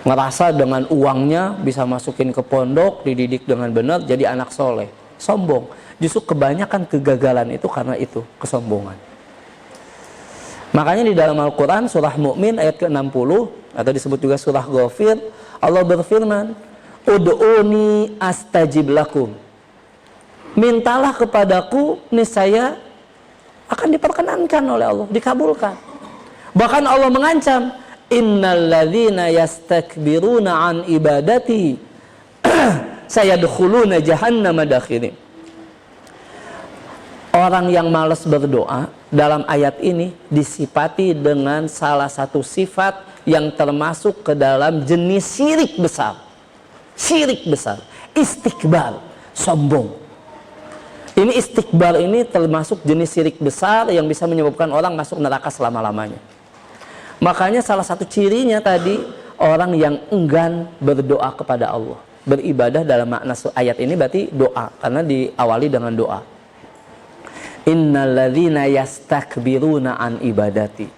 Ngerasa dengan uangnya bisa masukin ke pondok, dididik dengan benar, jadi anak soleh. Sombong. Justru kebanyakan kegagalan itu karena itu, kesombongan. Makanya di dalam Al-Quran surah Mu'min ayat ke-60 atau disebut juga surah Ghafir, Allah berfirman, Ud'uni astajib lakum. Mintalah kepadaku, niscaya akan diperkenankan oleh Allah, dikabulkan. Bahkan Allah mengancam, innalladzina yastakbiruna an ibadati sayadkhuluna jahannama dakhirin. Orang yang malas berdoa dalam ayat ini disifati dengan salah satu sifat yang termasuk ke dalam jenis syirik besar. Syirik besar, istikbar, sombong. Ini istikbar ini termasuk jenis syirik besar yang bisa menyebabkan orang masuk neraka selama-lamanya. Makanya salah satu cirinya tadi, orang yang enggan berdoa kepada Allah. Beribadah dalam makna ayat ini berarti doa, karena diawali dengan doa. Innalladzina yastakbiruna an ibadati.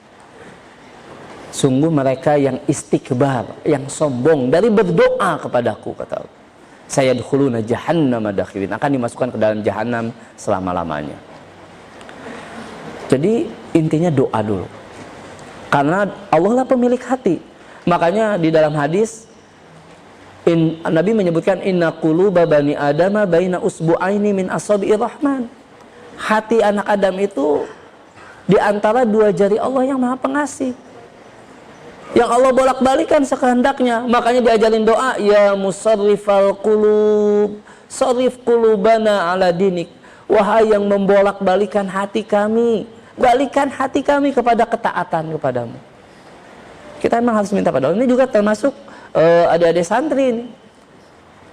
Sungguh mereka yang istikbar, yang sombong dari berdoa kepadaku, kata Allah. Sayadkhuluna jahannama dakhirin, akan dimasukkan ke dalam jahanam selama-lamanya. Jadi intinya doa dulu. Karena Allah lah pemilik hati. Makanya di dalam hadis Nabi menyebutkan inna quluba bani adama baina usbu'aini min asabi'ir rahman. Hati anak Adam itu di antara dua jari Allah yang Maha Pengasih. yang Allah bolak-balikan sekehendaknya. Makanya diajarin doa, ya musarrifal qulub, sarif qulubana ala dinik. Wahai yang membolak-balikan hati kami, balikan hati kami kepada ketaatan kepadamu. Kita memang harus minta pada Allah. Ini juga termasuk adik-adik santri ini.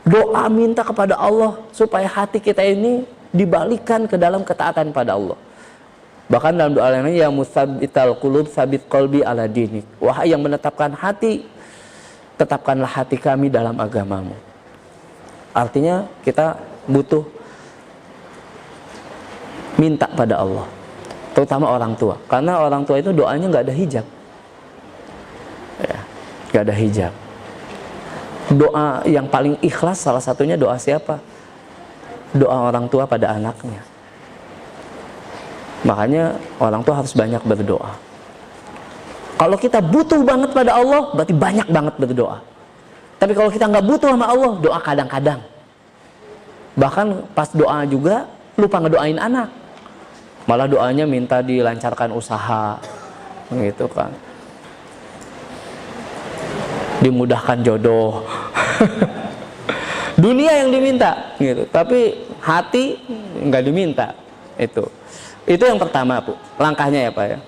Doa minta kepada Allah supaya hati kita ini dibalikan ke dalam ketaatan pada Allah. Bahkan dalam doa lainnya, ya musabbital qulub sabit qalbi ala dinik. Wahai yang menetapkan hati, tetapkanlah hati kami dalam agamamu. Artinya kita butuh minta pada Allah, terutama orang tua, karena orang tua itu doanya nggak ada hijab, ya, nggak ada hijab. Doa yang paling ikhlas salah satunya doa siapa? Doa orang tua pada anaknya. Makanya orang tua harus banyak berdoa. Kalau kita butuh banget pada Allah, berarti banyak banget berdoa. Tapi kalau kita nggak butuh sama Allah, doa kadang-kadang. Bahkan pas doa juga lupa ngedoain anak. Malah doanya minta dilancarkan usaha, gitu kan. Dimudahkan jodoh. Dunia yang diminta, gitu. Tapi hati nggak diminta. Itu yang pertama, Bu. Langkahnya ya, Pak ya.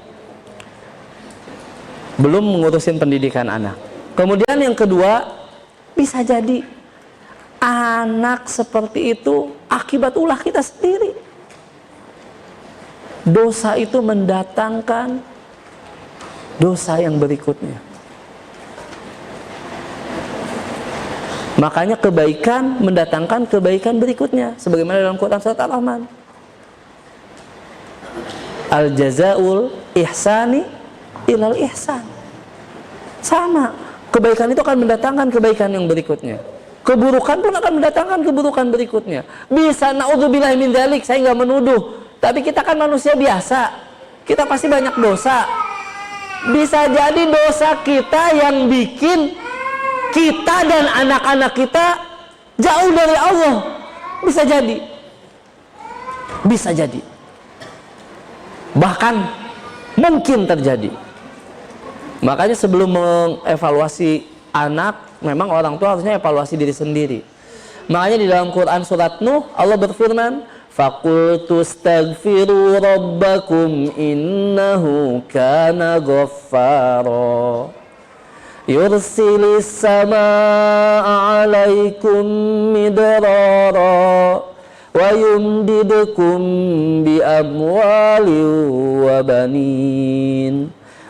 Belum mengurusin pendidikan anak. Kemudian yang kedua, bisa jadi anak seperti itu akibat ulah kita sendiri. Dosa itu mendatangkan dosa yang berikutnya. Makanya kebaikan mendatangkan kebaikan berikutnya. Sebagaimana dalam Quran surat Al-Rahman. Al-jazaul ihsani ilal ihsan. Sama. Kebaikan itu akan mendatangkan kebaikan yang berikutnya. Keburukan pun akan mendatangkan keburukan berikutnya. Bisa naudzubillahi min dzalik, saya nggak menuduh. Tapi kita kan manusia biasa. Kita pasti banyak dosa. Bisa jadi dosa kita yang bikin kita dan anak-anak kita jauh dari Allah. Bisa jadi. Bisa jadi. Bahkan mungkin terjadi. Makanya sebelum mengevaluasi anak, memang orang tua harusnya evaluasi diri sendiri. Makanya di dalam Quran surat Nuh, Allah berfirman, "Faqultu astaghfiru rabbakum innahu kana ghaffara yursilis samaa'a 'alaikum midrara wa yumdidukum bi amwalin wa banin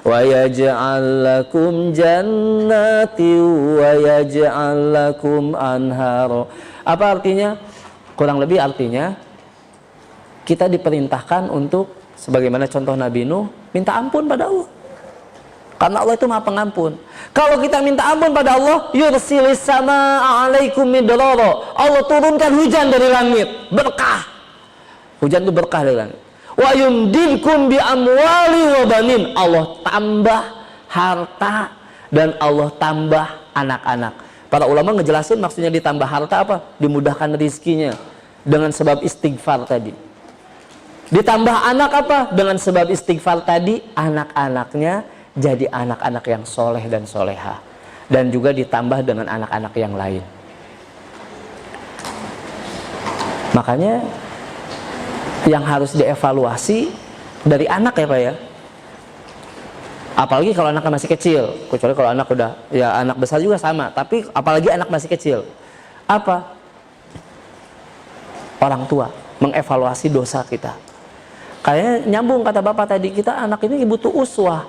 wa yaj'al lakum jannatin wa yaj'al lakum anhara." Apa artinya? Kurang lebih artinya kita diperintahkan untuk sebagaimana contoh Nabi Nuh, minta ampun pada Allah. Karena Allah itu Maha Pengampun. Kalau kita minta ampun pada Allah, yursilis samaa'a 'alaikum midrara. Allah turunkan hujan dari langit, berkah. Hujan itu berkah dari langit. Wa yumdidkum bi amwali wa banin. Allah tambah harta dan Allah tambah anak-anak. Para ulama ngejelasin maksudnya ditambah harta apa? Dimudahkan rizkinya dengan sebab istighfar tadi. Ditambah anak apa? Dengan sebab istighfar tadi, anak-anaknya jadi anak-anak yang soleh dan soleha. Dan juga ditambah dengan anak-anak yang lain. Makanya yang harus dievaluasi dari anak ya Pak ya. Apalagi kalau anaknya masih kecil. Kecuali kalau anak udah, ya anak besar juga sama. Tapi apalagi anak masih kecil. Apa? Orang tua mengevaluasi dosa kita. Kayaknya nyambung kata Bapak tadi, kita anak ini butuh uswah.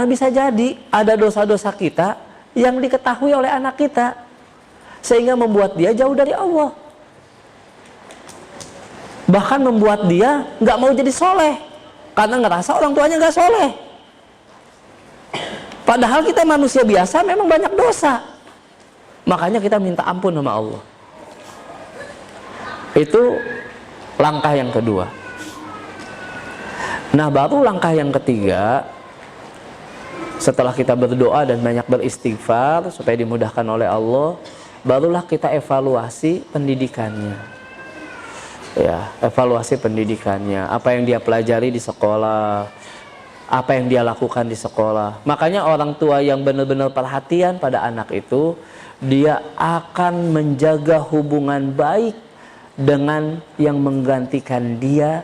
Bisa jadi ada dosa-dosa kita yang diketahui oleh anak kita sehingga membuat dia jauh dari Allah. Bahkan membuat dia nggak mau jadi soleh karena ngerasa orang tuanya nggak soleh. Padahal kita manusia biasa memang banyak dosa. Makanya kita minta ampun sama Allah. Itu langkah yang kedua. Nah, baru langkah yang ketiga, setelah kita berdoa dan banyak beristighfar supaya dimudahkan oleh Allah, barulah kita evaluasi pendidikannya. Ya, evaluasi pendidikannya. Apa yang dia pelajari di sekolah, apa yang dia lakukan di sekolah. Makanya orang tua yang benar-benar perhatian pada anak itu, dia akan menjaga hubungan baik dengan yang menggantikan dia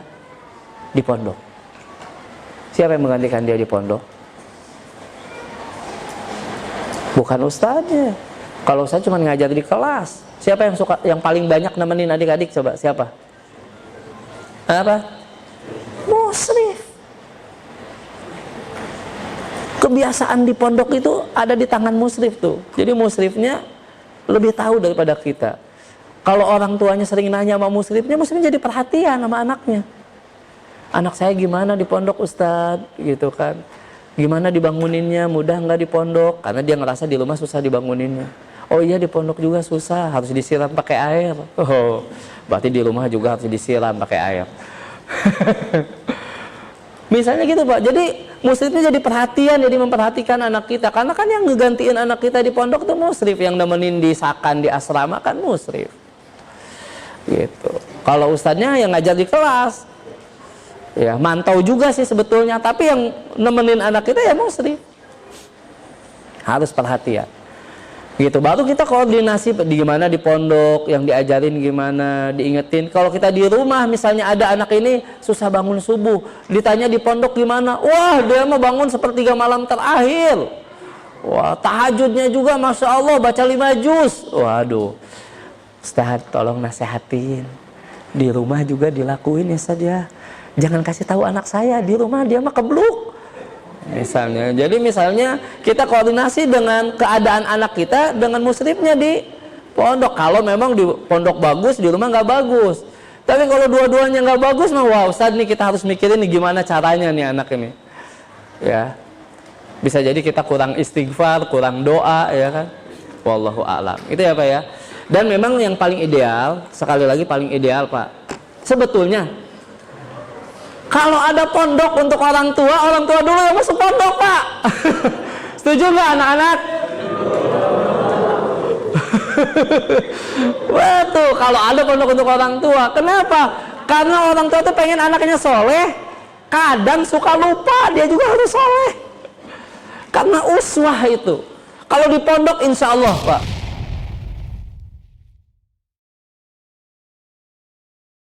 di pondok. Siapa yang menggantikan dia di pondok? Bukan ustadznya. Kalau saya cuma ngajar di kelas, siapa yang suka, yang paling banyak nemenin adik-adik? Coba siapa? Apa? Musrif. Kebiasaan di pondok itu ada di tangan musrif tuh. Jadi musrifnya lebih tahu daripada kita. Kalau orang tuanya sering nanya sama musrifnya jadi perhatian sama anaknya. Anak saya gimana di pondok Ustadz, gitu kan? Gimana dibanguninnya, mudah nggak di pondok? Karena dia ngerasa di rumah susah dibanguninnya. Oh iya, di pondok juga susah, harus disiram pakai air. Oh, berarti di rumah juga harus disiram pakai air. Misalnya gitu Pak. Jadi musrifnya jadi perhatian, jadi memperhatikan anak kita. Karena kan yang ngegantiin anak kita di pondok tuh musrif, yang nemenin di sakan, di asrama kan musrif. Gitu. Kalau ustadznya yang ngajar di kelas, ya mantau juga sih sebetulnya, tapi yang nemenin anak kita ya musrif. Harus perhatian. Gitu. Baru kita koordinasi di gimana di pondok, yang diajarin gimana, diingetin. Kalau kita di rumah misalnya ada anak ini susah bangun subuh, ditanya di pondok gimana? Wah, dia mau bangun sepertiga malam terakhir. Wah, tahajudnya juga Masya Allah baca 5 juz. Waduh, Ustaz tolong nasehatin. Di rumah juga dilakuin ya Ustaz ya. Jangan kasih tahu anak saya, di rumah dia mah kebluk. Misalnya, jadi misalnya kita koordinasi dengan keadaan anak kita dengan musrifnya di pondok. Kalau memang di pondok bagus, di rumah nggak bagus. Tapi kalau dua-duanya nggak bagus, mah wah Ustaz nih kita harus mikirin nih gimana caranya nih anak ini. Ya, bisa jadi kita kurang istighfar, kurang doa, ya kan? Wallahu a'lam. Itu ya Pak ya. Dan memang yang paling ideal, sekali lagi paling ideal Pak. Sebetulnya kalau ada pondok untuk orang tua dulu yang masuk pondok Pak. Setuju nggak anak-anak? Wah tuh, kalau ada pondok untuk orang tua, kenapa? Karena orang tua tuh pengen anaknya soleh, kadang suka lupa dia juga harus soleh. Karena uswah itu. Kalau di pondok insya Allah Pak,